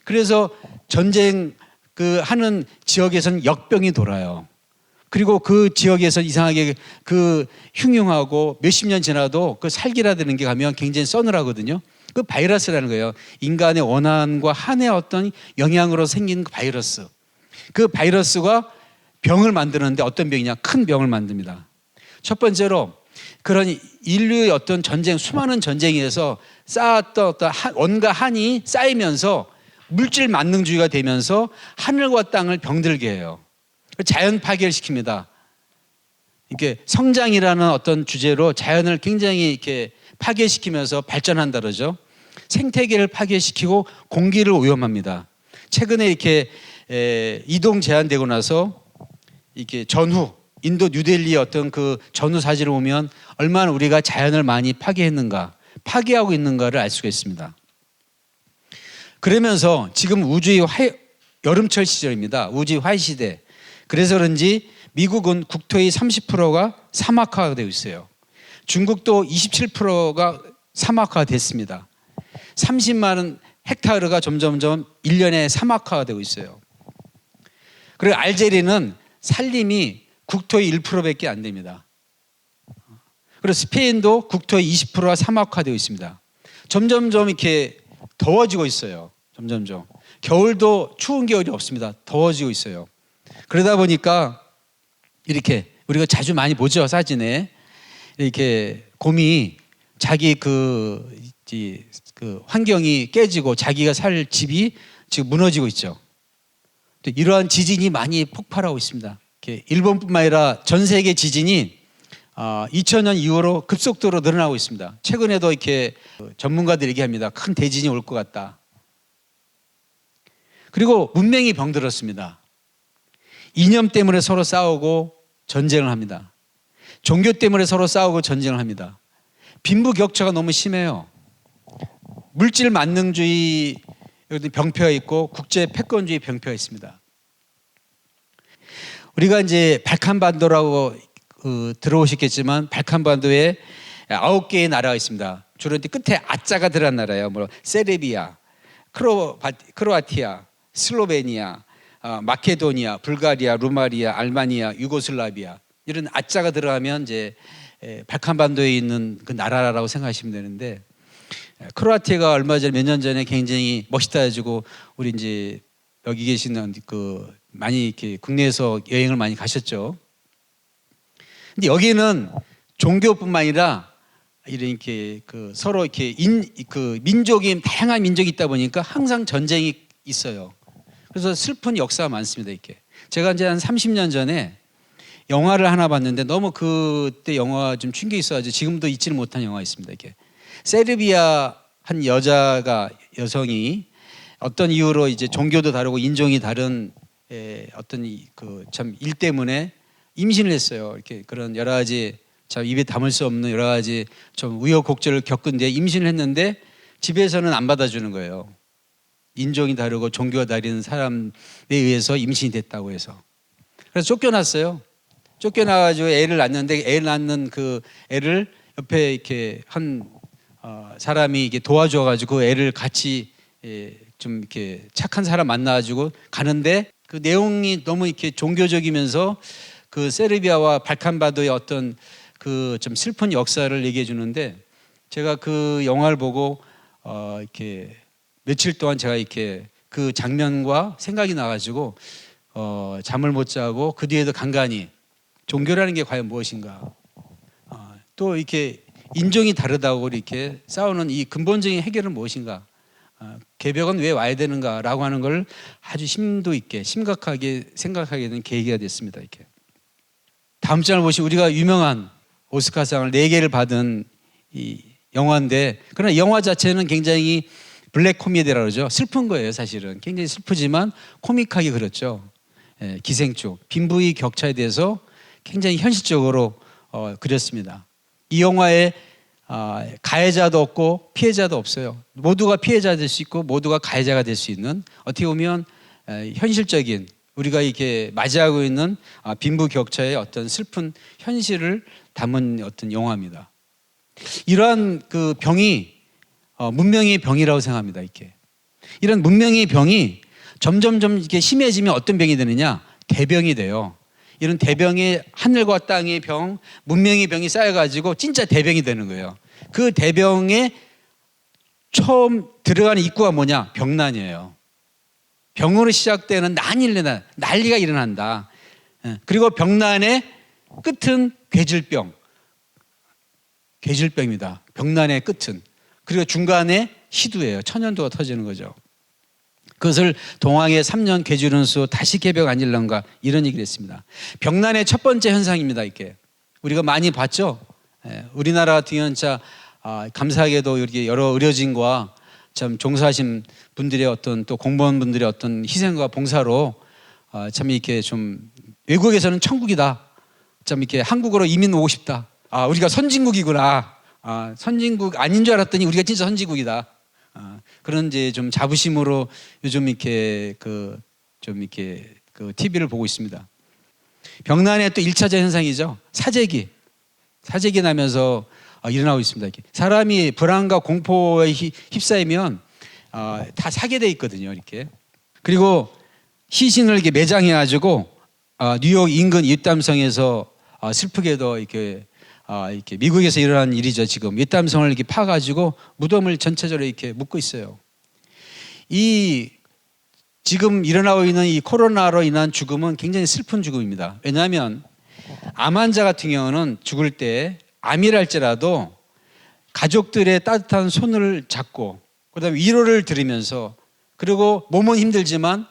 그래서 전쟁 하는 지역에서는 역병이 돌아요. 그리고 그 지역에서 이상하게 그 흉흉하고 몇십 년 지나도 그 살기라드는 게 가면 굉장히 서늘하거든요. 그 바이러스라는 거예요. 인간의 원한과 한의 어떤 영향으로 생긴 그 바이러스. 그 바이러스가 병을 만드는데 어떤 병이냐? 큰 병을 만듭니다. 첫 번째로 그런 인류의 어떤 전쟁, 수많은 전쟁에서 쌓았던 어떤 원과 한이 쌓이면서 물질 만능주의가 되면서 하늘과 땅을 병들게 해요. 자연 파괴를 시킵니다. 이렇게 성장이라는 어떤 주제로 자연을 굉장히 이렇게 파괴시키면서 발전한다 그러죠. 생태계를 파괴시키고 공기를 오염합니다. 최근에 이렇게 이동 제한되고 나서 이렇게 전후 인도 뉴델리의 어떤 그 전후 사진을 보면 얼마나 우리가 자연을 많이 파괴했는가, 파괴하고 있는가를 알 수가 있습니다. 그러면서 지금 우주의 여름철 시절입니다. 우주의 화해 시대. 그래서 그런지 미국은 국토의 30%가 사막화가 되어 있어요. 중국도 27%가 사막화가 됐습니다. 30만 헥타르가 점점점 1년에 사막화가 되고 있어요. 그리고 알제리는 산림이 국토의 1%밖에 안 됩니다. 그리고 스페인도 국토의 20%가 사막화되어 있습니다. 점점점 이렇게 더워지고 있어요. 점점점. 겨울도 추운 겨울이 없습니다. 더워지고 있어요. 그러다 보니까 이렇게 우리가 자주 많이 보죠. 사진에 이렇게 곰이 자기 그 환경이 깨지고 자기가 살 집이 지금 무너지고 있죠. 또 이러한 지진이 많이 폭발하고 있습니다. 일본뿐만 아니라 전 세계 지진이 2000년 이후로 급속도로 늘어나고 있습니다. 최근에도 이렇게 전문가들이 얘기합니다. 큰 대진이 올 것 같다. 그리고 문명이 병들었습니다. 이념 때문에 서로 싸우고 전쟁을 합니다. 종교 때문에 서로 싸우고 전쟁을 합니다. 빈부격차가 너무 심해요. 물질 만능주의 병폐가 있고 국제 패권주의 병폐가 있습니다. 우리가 이제 발칸반도라고 들어오셨겠지만 발칸반도에 9개의 나라가 있습니다. 주로 끝에 아자가 들어간 나라예요. 뭐 세르비아, 크로아티아, 슬로베니아, 마케도니아, 불가리아, 루마리아, 알마니아, 유고슬라비아 이런 아자가 들어가면 이제 발칸반도에 있는 그 나라라고 생각하시면 되는데 크로아티아가 얼마 전에 몇 년 전에 굉장히 멋있다 해가지고 우리 이제 여기 계시는 그 많이 이렇게 국내에서 여행을 많이 가셨죠. 근데 여기는 종교뿐만 아니라 이렇게 그 서로 이렇게 민족이 다양한 민족이 있다 보니까 항상 전쟁이 있어요. 그래서 슬픈 역사가 많습니다. 이렇게 제가 이제 한 30년 전에 영화를 하나 봤는데 너무 그때 영화 좀 충격이 있어가지고 지금도 잊지를 못한 영화가 있습니다. 이렇게 세르비아 한 여성이 어떤 이유로 이제 종교도 다르고 인종이 다른 어떤 그 참 일 때문에 임신을 했어요. 이렇게 그런 여러 가지 참 입에 담을 수 없는 여러 가지 좀 우여곡절을 겪은 뒤에 임신을 했는데 집에서는 안 받아주는 거예요. 인종이 다르고 종교가 다른 사람에 의해서 임신이 됐다고 해서. 그래서 쫓겨났어요. 쫓겨나가지고 애를 낳는데 애를 낳는 그 애를 옆에 이렇게 한 사람이 이게 도와줘가지고 애를 같이 좀 이렇게 착한 사람 만나가지고 가는데 그 내용이 너무 이렇게 종교적이면서 그 세르비아와 발칸반도의 어떤 그 좀 슬픈 역사를 얘기해 주는데 제가 그 영화를 보고 이렇게 며칠 동안 제가 이렇게 그 장면과 생각이 나가지고 잠을 못 자고 그 뒤에도 간간히 종교라는 게 과연 무엇인가, 또 이렇게 인종이 다르다고 이렇게 싸우는 이 근본적인 해결은 무엇인가, 개벽은 왜 와야 되는가라고 하는 걸 아주 심도 있게 심각하게 생각하게 된 계기가 됐습니다. 이렇게 다음 장을 보시면 우리가 유명한 오스카상을 4개를 받은 이 영화인데, 그러나 영화 자체는 굉장히 블랙 코미디라고 그러죠. 슬픈 거예요. 사실은 굉장히 슬프지만 코믹하게 그렸죠. 기생충, 빈부의 격차에 대해서 굉장히 현실적으로 그렸습니다. 이 영화에 가해자도 없고 피해자도 없어요. 모두가 피해자 될 수 있고 모두가 가해자가 될 수 있는, 어떻게 보면 현실적인, 우리가 이렇게 맞이하고 있는 빈부 격차의 어떤 슬픈 현실을 담은 어떤 영화입니다. 이러한 그 병이 문명의 병이라고 생각합니다. 이렇게 이런 문명의 병이 점점 이렇게 심해지면 어떤 병이 되느냐? 대병이 돼요. 이런 대병의 하늘과 땅의 병, 문명의 병이 쌓여가지고 진짜 대병이 되는 거예요. 그 대병에 처음 들어가는 입구가 뭐냐? 병난이에요. 병으로 시작되는 난리가 일어난다. 그리고 병난의 끝은 괴질병입니다. 병난의 끝은. 그리고 중간에 시두예요. 천연두가 터지는 거죠. 그것을 동항의 3년 괴주른수 다시 개벽 아닐런가, 이런 얘기를 했습니다. 병난의 첫 번째 현상입니다. 이렇게 우리가 많이 봤죠. 우리나라 같은 경우는 진짜 감사하게도 이렇게 여러 의료진과 참 종사하신 분들의 어떤, 또 공무원분들의 어떤 희생과 봉사로 참 이렇게 좀 외국에서는 천국이다. 참 이렇게 한국으로 이민 오고 싶다. 우리가 선진국이구나. 선진국 아닌 줄 알았더니 우리가 진짜 선진국이다. 그런 이제 좀 자부심으로 요즘 이렇게 좀 이렇게 TV를 보고 있습니다. 병난의 또 1차적 현상이죠. 사재기 나면서 일어나고 있습니다. 이렇게 사람이 불안과 공포에 휩싸이면 다 사게 돼 있거든요. 이렇게. 그리고 시신을 이렇게 매장해가지고 뉴욕 인근 윗담성에서 슬프게도 이렇게 미국에서 일어난 일이죠. 지금 윗담성을 이렇게 파가지고 무덤을 전체적으로 이렇게 묶고 있어요. 이 지금 일어나고 있는 이 코로나로 인한 죽음은 굉장히 슬픈 죽음입니다. 왜냐하면 암 환자 같은 경우는 죽을 때 암이랄지라도 가족들의 따뜻한 손을 잡고, 그다음에 위로를 들으면서, 그리고 몸은 힘들지만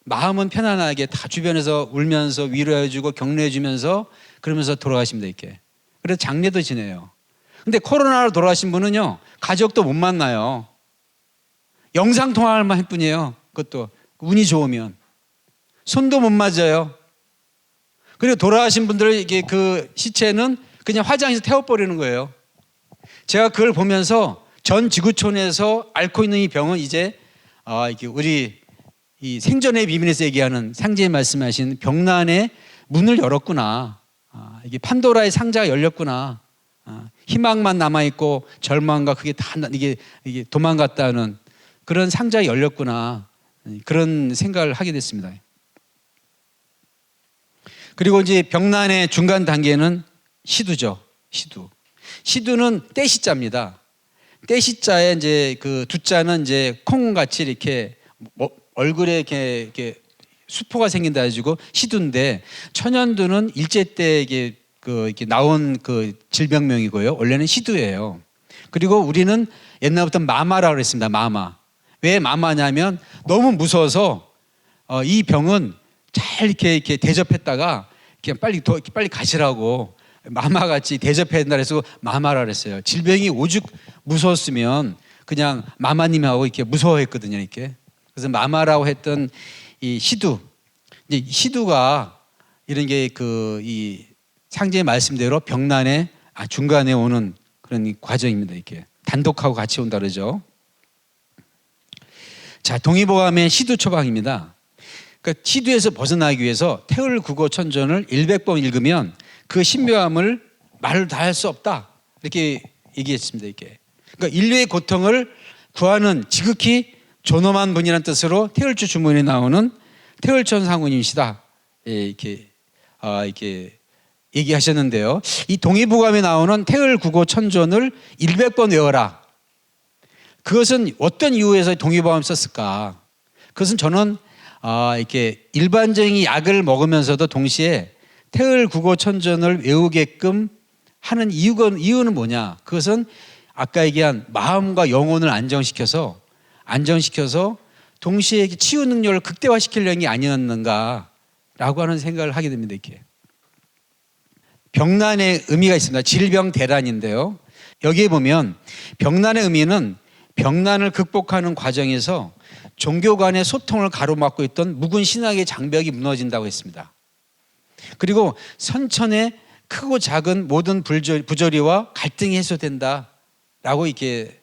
마음은 편안하게 다 주변에서 울면서 위로해주고 격려해주면서 그러면서 돌아가십니다. 이렇게. 그래서 장례도 지내요. 근데 코로나로 돌아가신 분은요, 가족도 못 만나요. 영상통화만 할 뿐이에요. 그것도 운이 좋으면. 손도 못 맞아요. 그리고 돌아가신 분들 이게 그 시체는 그냥 화장실에서 태워버리는 거예요. 제가 그걸 보면서 전 지구촌에서 앓고 있는 이 병은 이제 이게 우리 이 생존의 비밀에서 얘기하는 상제에 말씀하신 병난의 문을 열었구나. 이게 판도라의 상자가 열렸구나. 희망만 남아 있고 절망과 그게 다 이게 도망갔다는 그런 상자가 열렸구나. 그런 생각을 하게 됐습니다. 그리고 이제 병난의 중간 단계는 시두죠. 시두는 떼시자입니다. 떼시자에 이제 그 두자는 이제 콩같이 이렇게 얼굴에 이렇게 수포가 생긴다 해가지고 시두인데, 천연두는 일제 때 이렇게 나온 그 질병명이고요. 원래는 시두예요. 그리고 우리는 옛날부터 마마라고 그랬습니다. 마마. 왜 마마냐면 너무 무서워서 이 병은 잘 이렇게 대접했다가 그냥 빨리 가시라고 마마같이 대접해야 된다 그래서 마마라 그랬어요. 질병이 오죽 무서웠으면 그냥 마마님하고 이렇게 무서워했거든요. 이렇게. 그래서 마마라고 했던 이 시두. 이제 시두가 이런 게 이 상제의 말씀대로 병난의 중간에 오는 그런 과정입니다. 이렇게 단독하고 같이 온다 그러죠. 자, 동의보감의 시두 처방입니다. 그러니까 시두에서 벗어나기 위해서 태울국어천전을 100번 읽으면 그 신묘함을 말로 다 할 수 없다. 이렇게 얘기했습니다. 이렇게. 그러니까 인류의 고통을 구하는 지극히 존엄한 분이라는 뜻으로 태울주 주문에 나오는 태울천 상우님이시다. 이렇게 얘기하셨는데요. 이 동의보감에 나오는 태을 국어 천존을 100번 외워라. 그것은 어떤 이유에서 동의보감을 썼을까? 그것은 저는 이렇게 일반적인 약을 먹으면서도 동시에 태을 국어 천존을 외우게끔 하는 이유는 뭐냐? 그것은 아까 얘기한 마음과 영혼을 안정시켜서 동시에 치유 능력을 극대화시키려는 게 아니었는가라고 하는 생각을 하게 됩니다. 이렇게 병난의 의미가 있습니다. 질병 대란인데요. 여기에 보면 병난의 의미는 병난을 극복하는 과정에서 종교 간의 소통을 가로막고 있던 묵은 신학의 장벽이 무너진다고 했습니다. 그리고 선천의 크고 작은 모든 부조리와 갈등이 해소된다라고 이렇게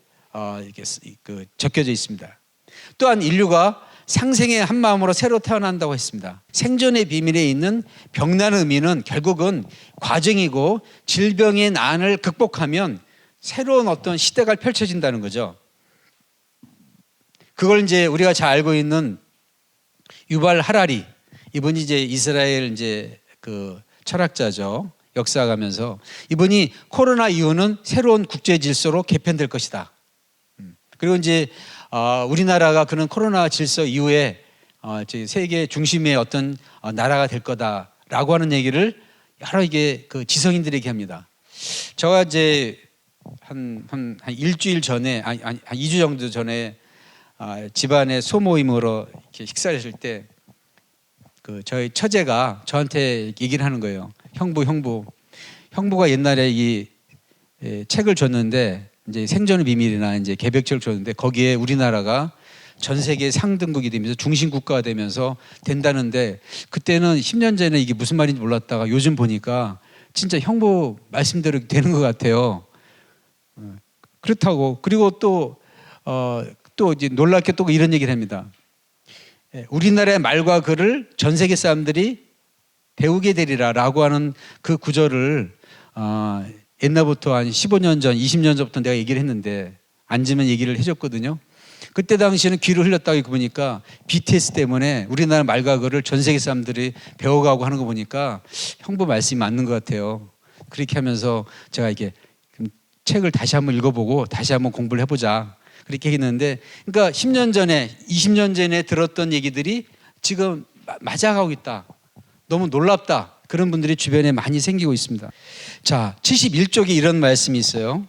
적혀져 있습니다. 또한 인류가 상생의 한 마음으로 새로 태어난다고 했습니다. 생존의 비밀에 있는 병난의 의미는 결국은 과정이고 질병의 난을 극복하면 새로운 어떤 시대가 펼쳐진다는 거죠. 그걸 이제 우리가 잘 알고 있는 유발 하라리, 이분이 이제 이스라엘 이제 그 철학자죠. 역사가면서 이분이 코로나 이후는 새로운 국제 질서로 개편될 것이다. 그리고 이제 우리나라가 그런 코로나 질서 이후에 세계 중심의 어떤 나라가 될 거다라고 하는 얘기를 여러 이게 그 지성인들에게 합니다. 제가 이제 한 일주일 전에 한 2주 정도 전에 집안의 소모임으로 이렇게 식사를 했을 때 그 저희 처제가 저한테 얘기를 하는 거예요. 형부가 옛날에 이 책을 줬는데 이제 생존의 비밀이나 이제 개벽책을 줬는데 거기에 우리나라가 전 세계 상등국이 되면서 중심 국가가 되면서 된다는데 그때는 10년 전에 이게 무슨 말인지 몰랐다가 요즘 보니까 진짜 형부 말씀대로 되는 것 같아요. 그렇다고 그리고 또 이제 놀랍게 또 이런 얘기를 합니다. 우리나라의 말과 글을 전 세계 사람들이 배우게 되리라라고 하는 그 구절을 옛날부터 한 15년 전, 20년 전부터 내가 얘기를 했는데 앉으면 얘기를 해줬거든요. 그때 당시에는 귀를 흘렸다고 보니까 BTS 때문에 우리나라 말과 글을 전 세계 사람들이 배워가고 하는 거 보니까 형부 말씀이 맞는 것 같아요. 그렇게 하면서 제가 이게 책을 다시 한번 읽어보고 다시 한번 공부를 해보자. 그렇게 했는데 그러니까 10년 전에 20년 전에 들었던 얘기들이 지금 맞아가고 있다. 너무 놀랍다. 그런 분들이 주변에 많이 생기고 있습니다. 자, 71쪽에 이런 말씀이 있어요.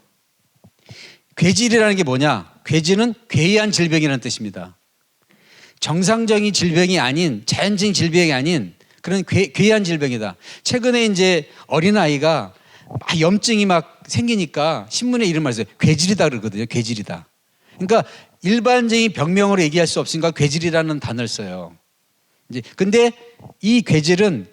괴질이라는 게 뭐냐? 괴질은 괴이한 질병이라는 뜻입니다. 정상적인 질병이 아닌 자연적인 질병이 아닌 그런 괴이한 질병이다. 최근에 이제 어린아이가 막 염증이 막 생기니까 신문에 이런 말을 써요. 괴질이다 그러거든요. 괴질이다. 그러니까 일반적인 병명으로 얘기할 수 없으니까 괴질이라는 단어를 써요. 이제 근데 이 괴질은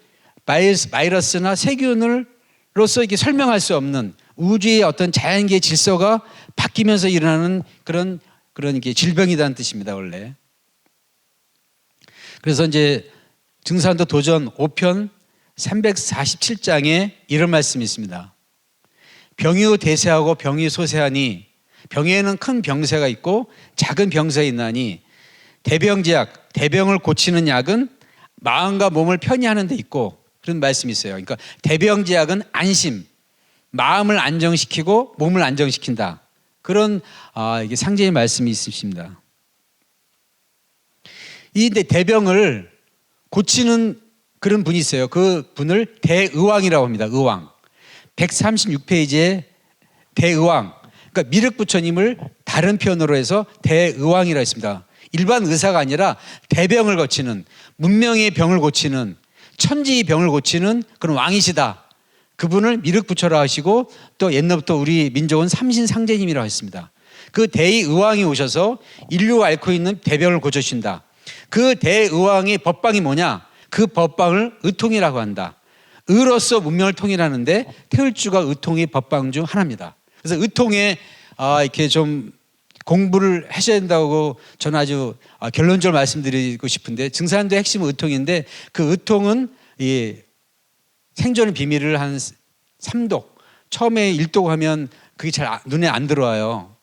바이러스나 세균으로서 이렇게 설명할 수 없는 우주의 어떤 자연계의 질서가 바뀌면서 일어나는 그런 이게 질병이라는 뜻입니다, 원래. 그래서 이제 증산도 도전 5편 347장에 이런 말씀이 있습니다. 병유 대세하고 병유 소세하니 병에는 큰 병세가 있고 작은 병세가 있나니 대병제약, 대병을 고치는 약은 마음과 몸을 편히 하는 데 있고 그런 말씀이 있어요. 그러니까 대병제약은 안심, 마음을 안정시키고 몸을 안정시킨다. 그런 이게 상징의 말씀이 있으십니다. 이 대병을 고치는 그런 분이 있어요. 그 분을 대의왕이라고 합니다. 의왕. 136페이지에 대의왕. 그러니까 미륵부처님을 다른 표현으로 해서 대의왕이라고 했습니다. 일반 의사가 아니라 대병을 고치는, 문명의 병을 고치는, 천지의 병을 고치는 그런 왕이시다. 그분을 미륵부처라고 하시고 또 옛날부터 우리 민족은 삼신상제님이라고 했습니다. 그 대의왕이 오셔서 인류가 앓고 있는 대병을 고쳐주신다. 그 대의왕의 법방이 뭐냐? 그 법방을 의통이라고 한다. 의로서 문명을 통일하는데 태을주가 의통의 법방 중 하나입니다. 그래서 의통에 이렇게 좀 공부를 하셔야 된다고 저는 아주 결론적으로 말씀드리고 싶은데 증산도의 핵심은 의통인데 그 의통은 이 생존의 비밀을 한 3독 처음에 1독 하면 그게 잘 눈에 안 들어와요.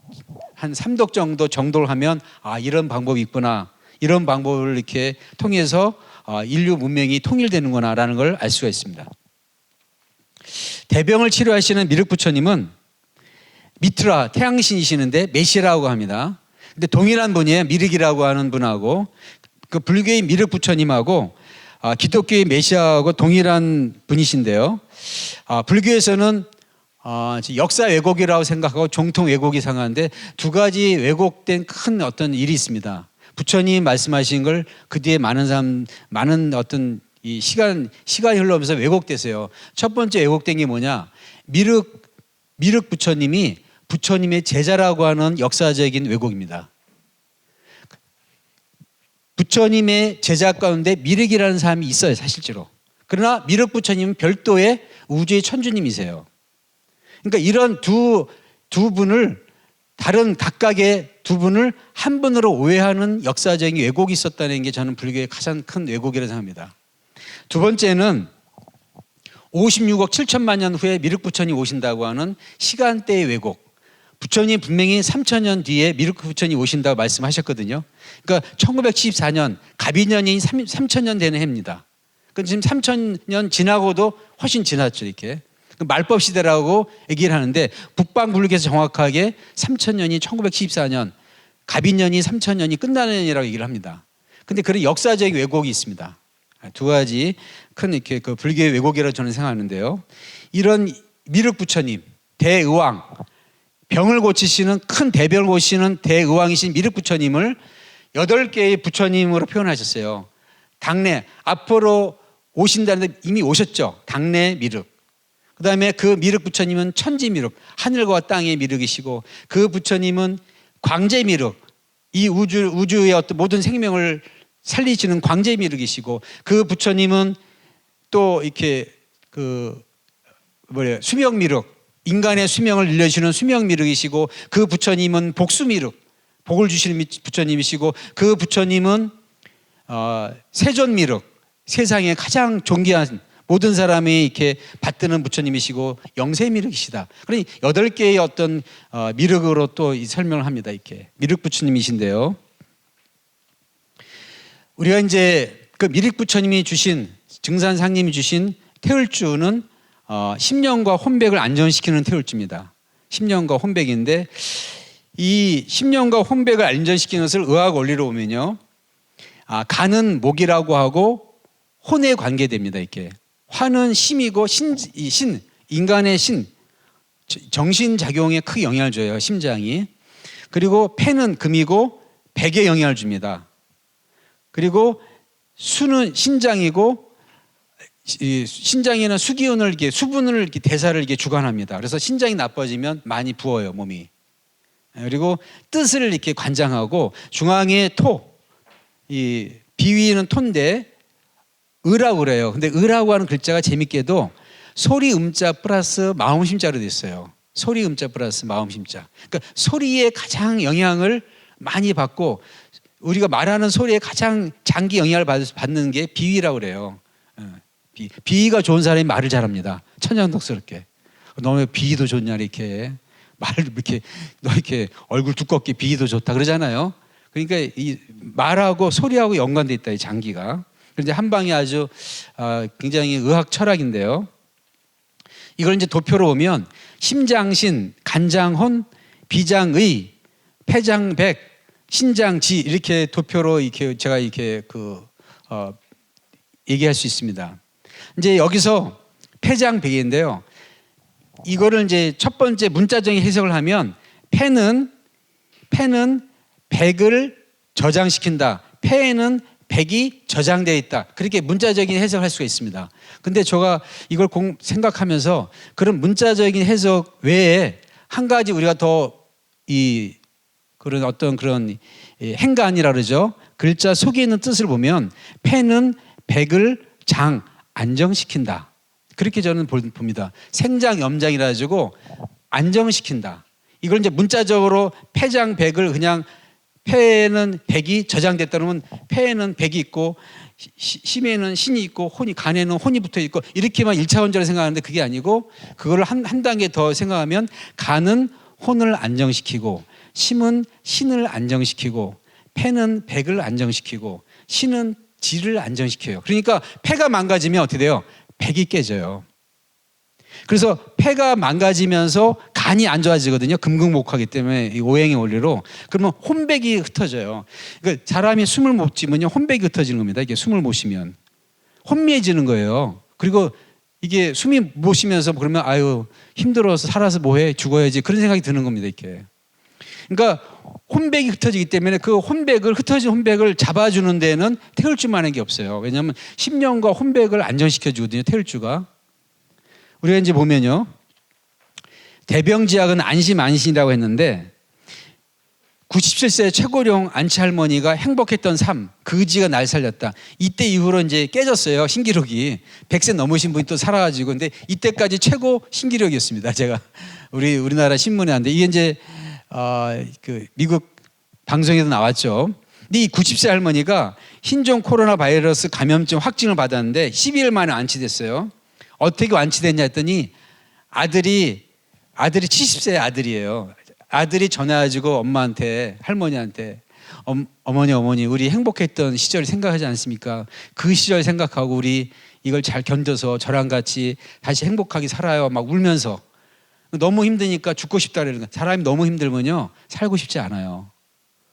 한 3독 정도를 하면 이런 방법이 있구나. 이런 방법을 이렇게 통해서 인류 문명이 통일되는구나라는 걸 알 수가 있습니다. 대병을 치료하시는 미륵 부처님은 미트라 태양신이시는데 메시라고 합니다. 근데 동일한 분이에요. 미륵이라고 하는 분하고 그 불교의 미륵 부처님하고 기독교의 메시아하고 동일한 분이신데요. 불교에서는 역사 왜곡이라고 생각하고 정통 왜곡이 상하는데 두 가지 왜곡된 큰 어떤 일이 있습니다. 부처님 말씀하신 걸 그 뒤에 많은 어떤 이 시간이 흘러오면서 왜곡됐어요. 첫 번째 왜곡된 게 뭐냐? 미륵 부처님이 부처님의 제자라고 하는 역사적인 왜곡입니다. 부처님의 제자 가운데 미륵이라는 사람이 있어요, 사실적으로. 그러나 미륵 부처님은 별도의 우주의 천주님이세요. 그러니까 이런 두 분을 다른 각각의 두 분을 한 분으로 오해하는 역사적인 왜곡이 있었다는 게 저는 불교의 가장 큰 왜곡이라고 생각합니다. 두 번째는 56억 7천만 년 후에 미륵 부처님 오신다고 하는 시간대의 왜곡. 부처님 분명히 3,000년 뒤에 미륵 부처님 오신다고 말씀하셨거든요. 그러니까 1974년 갑인년이 3,000년 되는 해입니다. 그러니까 지금 3,000년 지나고도 훨씬 지났죠, 이렇게. 말법 시대라고 얘기를 하는데 북방불교에서 정확하게 3,000년이 1974년, 갑인년이 3,000년이 끝나는 년이라고 얘기를 합니다. 근데 그런 역사적인 왜곡이 있습니다. 두 가지 큰 이렇게 그 불교의 왜곡이라고 저는 생각하는데요. 이런 미륵 부처님, 대의왕, 병을 고치시는 큰 대병을 고치시는 대의왕이신 미륵 부처님을 8개의 부처님으로 표현하셨어요. 당내 앞으로 오신다는데 이미 오셨죠. 당내 미륵. 그다음에 그 미륵 부처님은 천지 미륵, 하늘과 땅의 미륵이시고 그 부처님은 광재 미륵, 이 우주의 어떤 모든 생명을 살리시는 광재 미륵이시고 그 부처님은 또 이렇게 수명 미륵, 인간의 수명을 늘려주시는 수명 미륵이시고 그 부처님은 복수 미륵, 복을 주시는 부처님이시고 그 부처님은 세존 미륵, 세상에 가장 존귀한 모든 사람이 이렇게 받드는 부처님이시고 영세 미륵이시다. 그러니 8개의 어떤 미륵으로 또 설명을 합니다. 이렇게 미륵 부처님이신데요. 우리가 이제 그 미륵 부처님이 주신 증산 상님이 주신 태울주는 10년과 혼백을 안전시키는 태울주입니다. 10년과 혼백인데 이 10년과 혼백을 안전시키는 것을 의학 원리로 보면요, 간은 목이라고 하고 혼에 관계됩니다. 이렇게 화는 심이고 인간의 정신작용에 크게 영향을 줘요. 심장이. 그리고 폐는 금이고 백에 영향을 줍니다. 그리고 수는 신장이고 신장에는 수기운을 이렇게 수분을 이렇게 대사를 이렇게 주관합니다. 그래서 신장이 나빠지면 많이 부어요, 몸이. 그리고 뜻을 이렇게 관장하고 중앙에 이 비위는 토인데 의라고 그래요. 근데 의라고 하는 글자가 재밌게도 소리 음자 플러스 마음 심자로 돼 있어요. 소리 음자 플러스 마음 심자. 그러니까 소리에 가장 영향을 많이 받고 우리가 말하는 소리에 가장 장기 영향을 받는 게 비위라고 그래요. 비위가 좋은 사람이 말을 잘합니다. 천연덕스럽게. 너 비위도 좋냐 이렇게 말을 이렇게 너 이렇게 얼굴 두껍게 비위도 좋다 그러잖아요. 그러니까 이 말하고 소리하고 연관돼 있다, 이 장기가. 그런데 한 방이 아주 굉장히 의학 철학인데요. 이걸 이제 도표로 보면 심장신, 간장혼, 비장의, 폐장백, 신장지 이렇게 도표로 이렇게 제가 이렇게 얘기할 수 있습니다. 이제 여기서 폐장백인데요. 이거를 이제 첫 번째 문자적인 해석을 하면 폐는 백을 저장시킨다. 폐에는 백이 저장되어 있다. 그렇게 문자적인 해석을 할 수가 있습니다. 근데 제가 이걸 생각하면서 그런 문자적인 해석 외에 한 가지 우리가 더 그런 행간이라 그러죠. 글자 속에 있는 뜻을 보면 폐는 백을 안정시킨다. 그렇게 저는 봅니다. 생장염장이라 가지고 안정시킨다. 이걸 이제 문자적으로 폐장백을 그냥 폐에는 백이 저장됐다 그러면 폐에는 백이 있고 심에는 신이 있고 간에는 혼이 붙어 있고 이렇게만 1차원적으로 생각하는데 그게 아니고 그걸 한 단계 더 생각하면 간은 혼을 안정시키고 심은 신을 안정시키고 폐는 백을 안정시키고 신은 지를 안정시켜요. 그러니까 폐가 망가지면 어떻게 돼요? 백이 깨져요. 그래서 폐가 망가지면서 간이 안 좋아지거든요. 금극목하기 때문에 이 오행의 원리로. 그러면 혼백이 흩어져요. 그러니까 사람이 숨을 못 쉬면요, 혼백이 흩어지는 겁니다. 이게 숨을 못 쉬면 혼미해지는 거예요. 그리고 이게 숨이 못 쉬면서 그러면 아유 힘들어서 살아서 뭐해, 죽어야지, 그런 생각이 드는 겁니다. 이렇게. 그러니까 혼백이 흩어지기 때문에 그 흩어진 혼백을 잡아주는 데는 태울주만한 게 없어요. 왜냐하면 10년과 혼백을 안정시켜 주거든요. 태울주가. 우리가 이제 보면요, 대병지약은 안심이라고 했는데 97세 최고령 안치 할머니가 행복했던 삶, 그 의지가 날 살렸다. 이때 이후로 이제 깨졌어요. 신기록이 100세 넘으신 분이 또 살아가지고. 근데 이때까지 최고 신기록이었습니다. 제가 우리나라 신문에 왔는데 이게 이제 그 미국 방송에도 나왔죠. 근데 이 90세 할머니가 신종 코로나 바이러스 감염증 확진을 받았는데 12일 만에 완치됐어요. 어떻게 완치됐냐 했더니 아들이 70세 아들이에요. 아들이 전화가지고 엄마한테, 할머니한테 어머니 우리 행복했던 시절 생각하지 않습니까? 그 시절 생각하고 우리 이걸 잘 견뎌서 저랑 같이 다시 행복하게 살아요. 막 울면서. 너무 힘드니까 죽고 싶다 그러는 거예요. 사람이 너무 힘들면요 살고 싶지 않아요.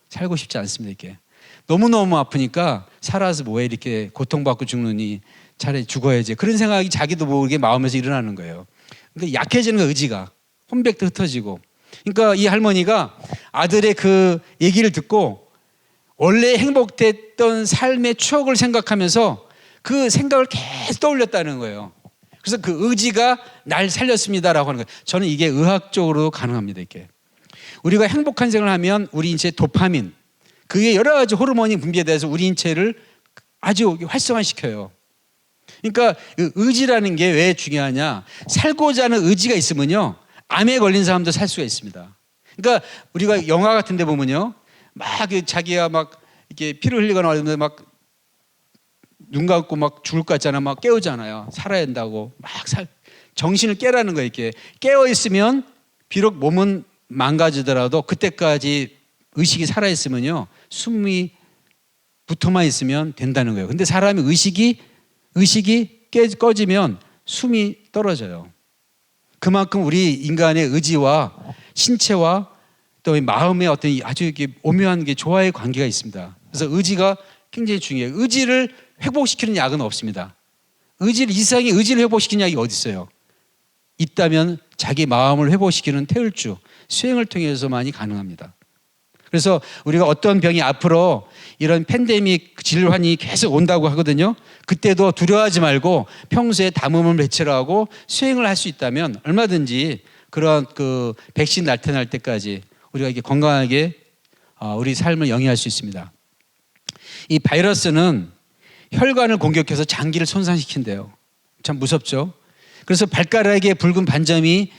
살고 싶지 않습니다. 이렇게 너무너무 아프니까 살아서 뭐해 이렇게 고통받고 죽느니 차라리 죽어야지, 그런 생각이 자기도 모르게 마음에서 일어나는 거예요. 그러니까 약해지는 거, 의지가. 혼백도 흩어지고. 그러니까 이 할머니가 아들의 그 얘기를 듣고 원래 행복했던 삶의 추억을 생각하면서 그 생각을 계속 떠올렸다는 거예요. 그래서 그 의지가 날 살렸습니다라고 하는 거예요. 저는 이게 의학적으로 가능합니다. 이렇게 우리가 행복한 생활을 하면 우리 인체 도파민, 그게 여러 가지 호르몬이 분비돼서 우리 인체를 아주 활성화시켜요. 그러니까 의지라는 게 왜 중요하냐? 살고자 하는 의지가 있으면요 암에 걸린 사람도 살 수가 있습니다. 그러니까 우리가 영화 같은 데 보면요 막 자기가 막 이렇게 피를 흘리거나 하는데 막 눈 감고 막 죽을 것 같잖아. 막 깨우잖아요. 살아야 된다고 막 정신을 깨라는 거예요. 이렇게 깨어 있으면 비록 몸은 망가지더라도 그때까지 의식이 살아 있으면요 숨이 붙어만 있으면 된다는 거예요. 근데 사람이 의식이 꺼지면 숨이 떨어져요. 그만큼 우리 인간의 의지와 신체와 또 마음의 어떤 아주 이렇게 오묘한 게 조화의 관계가 있습니다. 그래서 의지가 굉장히 중요해요. 의지를 회복시키는 약은 없습니다. 이 세상에 의지를 회복시키는 약이 어디 있어요? 있다면 자기 마음을 회복시키는 태울주, 수행을 통해서만이 가능합니다. 그래서 우리가 어떤 병이 앞으로 이런 팬데믹 질환이 계속 온다고 하거든요. 그때도 두려워하지 말고 평소에 담음을 배치를 하고 수행을 할 수 있다면 얼마든지 그런 그 백신 나타날 때까지 우리가 이렇게 건강하게 우리 삶을 영위할 수 있습니다. 이 바이러스는 혈관을 공격해서 장기를 손상시킨대요. 참 무섭죠. 그래서 발가락에 붉은 반점이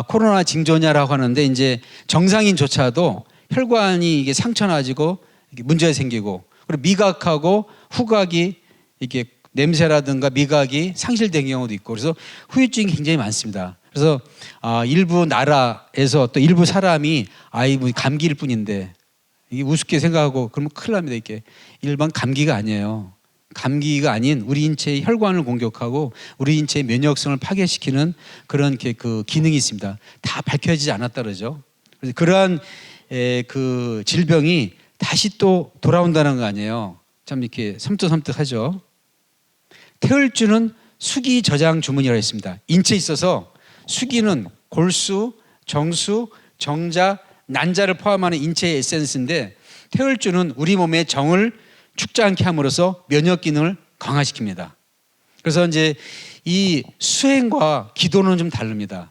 코로나 징조냐라고 하는데 이제 정상인조차도 혈관이 이게 상처나지고 문제가 생기고, 그리고 미각하고 후각이 이렇게 냄새라든가 미각이 상실된 경우도 있고, 그래서 후유증이 굉장히 많습니다. 그래서 일부 나라에서 또 일부 사람이 뭐 감기일 뿐인데 이게 우습게 생각하고 그러면 큰일 납니다. 이게 일반 감기가 아니에요. 감기가 아닌 우리 인체의 혈관을 공격하고 우리 인체의 면역성을 파괴시키는 그런 그 기능이 있습니다. 다 밝혀지지 않았다 그러죠. 그래서 그러한 그 질병이 다시 또 돌아온다는 거 아니에요. 참 이렇게 섬뜩섬뜩하죠. 태울주는 수기 저장 주문이라고 했습니다. 인체에 있어서 수기는 골수, 정수, 정자, 난자를 포함하는 인체의 에센스인데, 태울주는 우리 몸의 정을 죽지 않게 함으로써 면역 기능을 강화시킵니다. 그래서 이제 이 수행과 기도는 좀 다릅니다.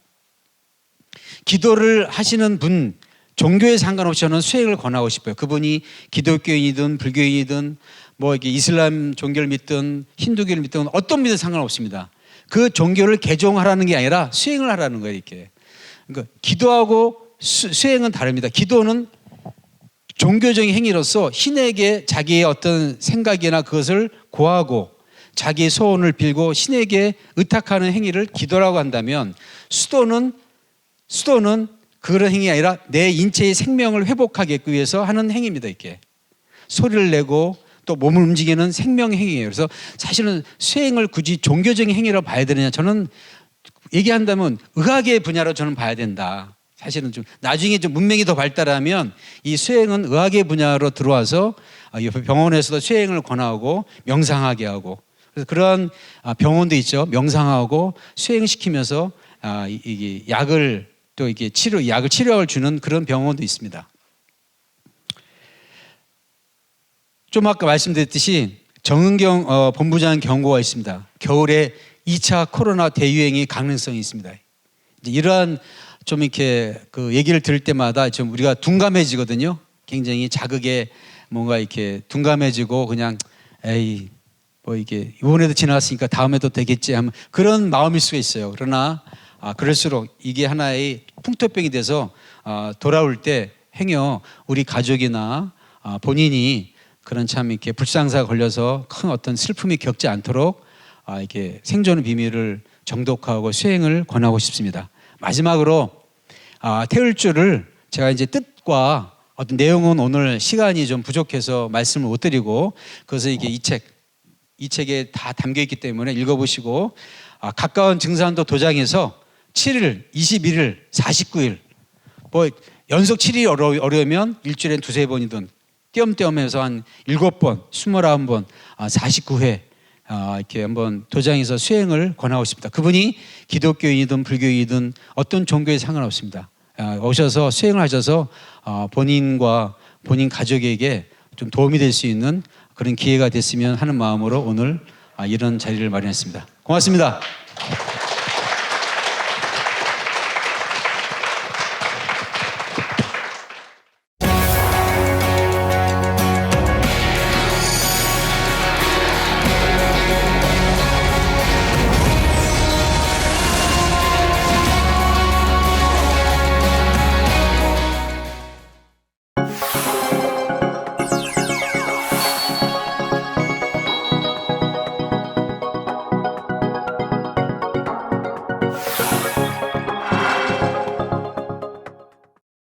기도를 하시는 분, 종교에 상관없이 저는 수행을 권하고 싶어요. 그분이 기독교인이든 불교인이든 뭐 이게 이슬람 종교를 믿든 힌두교를 믿든 어떤 믿든 상관없습니다. 그 종교를 개종하라는 게 아니라 수행을 하라는 거예요. 이렇게. 그러니까 기도하고 수행은 다릅니다. 기도는 종교적인 행위로서 신에게 자기의 어떤 생각이나 그것을 고하고 자기의 소원을 빌고 신에게 의탁하는 행위를 기도라고 한다면, 수도는 그런 행위가 아니라 내 인체의 생명을 회복하기 위해서 하는 행위입니다. 이렇게 소리를 내고 또 몸을 움직이는 생명 행위예요. 그래서 사실은 수행을 굳이 종교적인 행위라고 봐야 되느냐, 저는 얘기한다면 의학의 분야로 저는 봐야 된다. 사실은 좀 나중에 좀 문명이 더 발달하면 이 수행은 의학의 분야로 들어와서 병원에서도 수행을 권하고 명상하게 하고, 그래서 그런 병원도 있죠. 명상하고 수행시키면서 이게 약을 또 이게 약을 치료를 주는 그런 병원도 있습니다. 좀 아까 말씀드렸듯이 정은경 본부장 경고가 있습니다. 겨울에 2차 코로나 대유행의 가능성이 있습니다. 이러한 좀 이렇게 그 얘기를 들을 때마다 좀 우리가 둔감해지거든요. 굉장히 자극에 뭔가 이렇게 둔감해지고 그냥 에이 뭐 이게 이번에도 지나갔으니까 다음에도 되겠지 하면 그런 마음일 수가 있어요. 그러나 그럴수록 이게 하나의 풍토병이 돼서 돌아올 때 행여 우리 가족이나 본인이 그런 참 이렇게 불상사가 걸려서 큰 어떤 슬픔이 겪지 않도록 이렇게 생존의 비밀을 정독하고 수행을 권하고 싶습니다. 마지막으로 태울 줄을 제가 이제 뜻과 어떤 내용은 오늘 시간이 좀 부족해서 말씀을 못 드리고, 그래서 이게 이 책에 다 담겨 있기 때문에 읽어보시고 가까운 증산도 도장에서 7일, 21일, 49일 뭐 연속 7일이 어려우면 일주일에 두세 번이든 띄엄띄엄해서 한 7번, 29번, 49회 이렇게 한번 도장에서 수행을 권하고 싶습니다. 그분이 기독교인이든 불교인이든 어떤 종교에 상관없습니다. 오셔서 수행을 하셔서 본인과 본인 가족에게 좀 도움이 될 수 있는 그런 기회가 됐으면 하는 마음으로 오늘 이런 자리를 마련했습니다. 고맙습니다.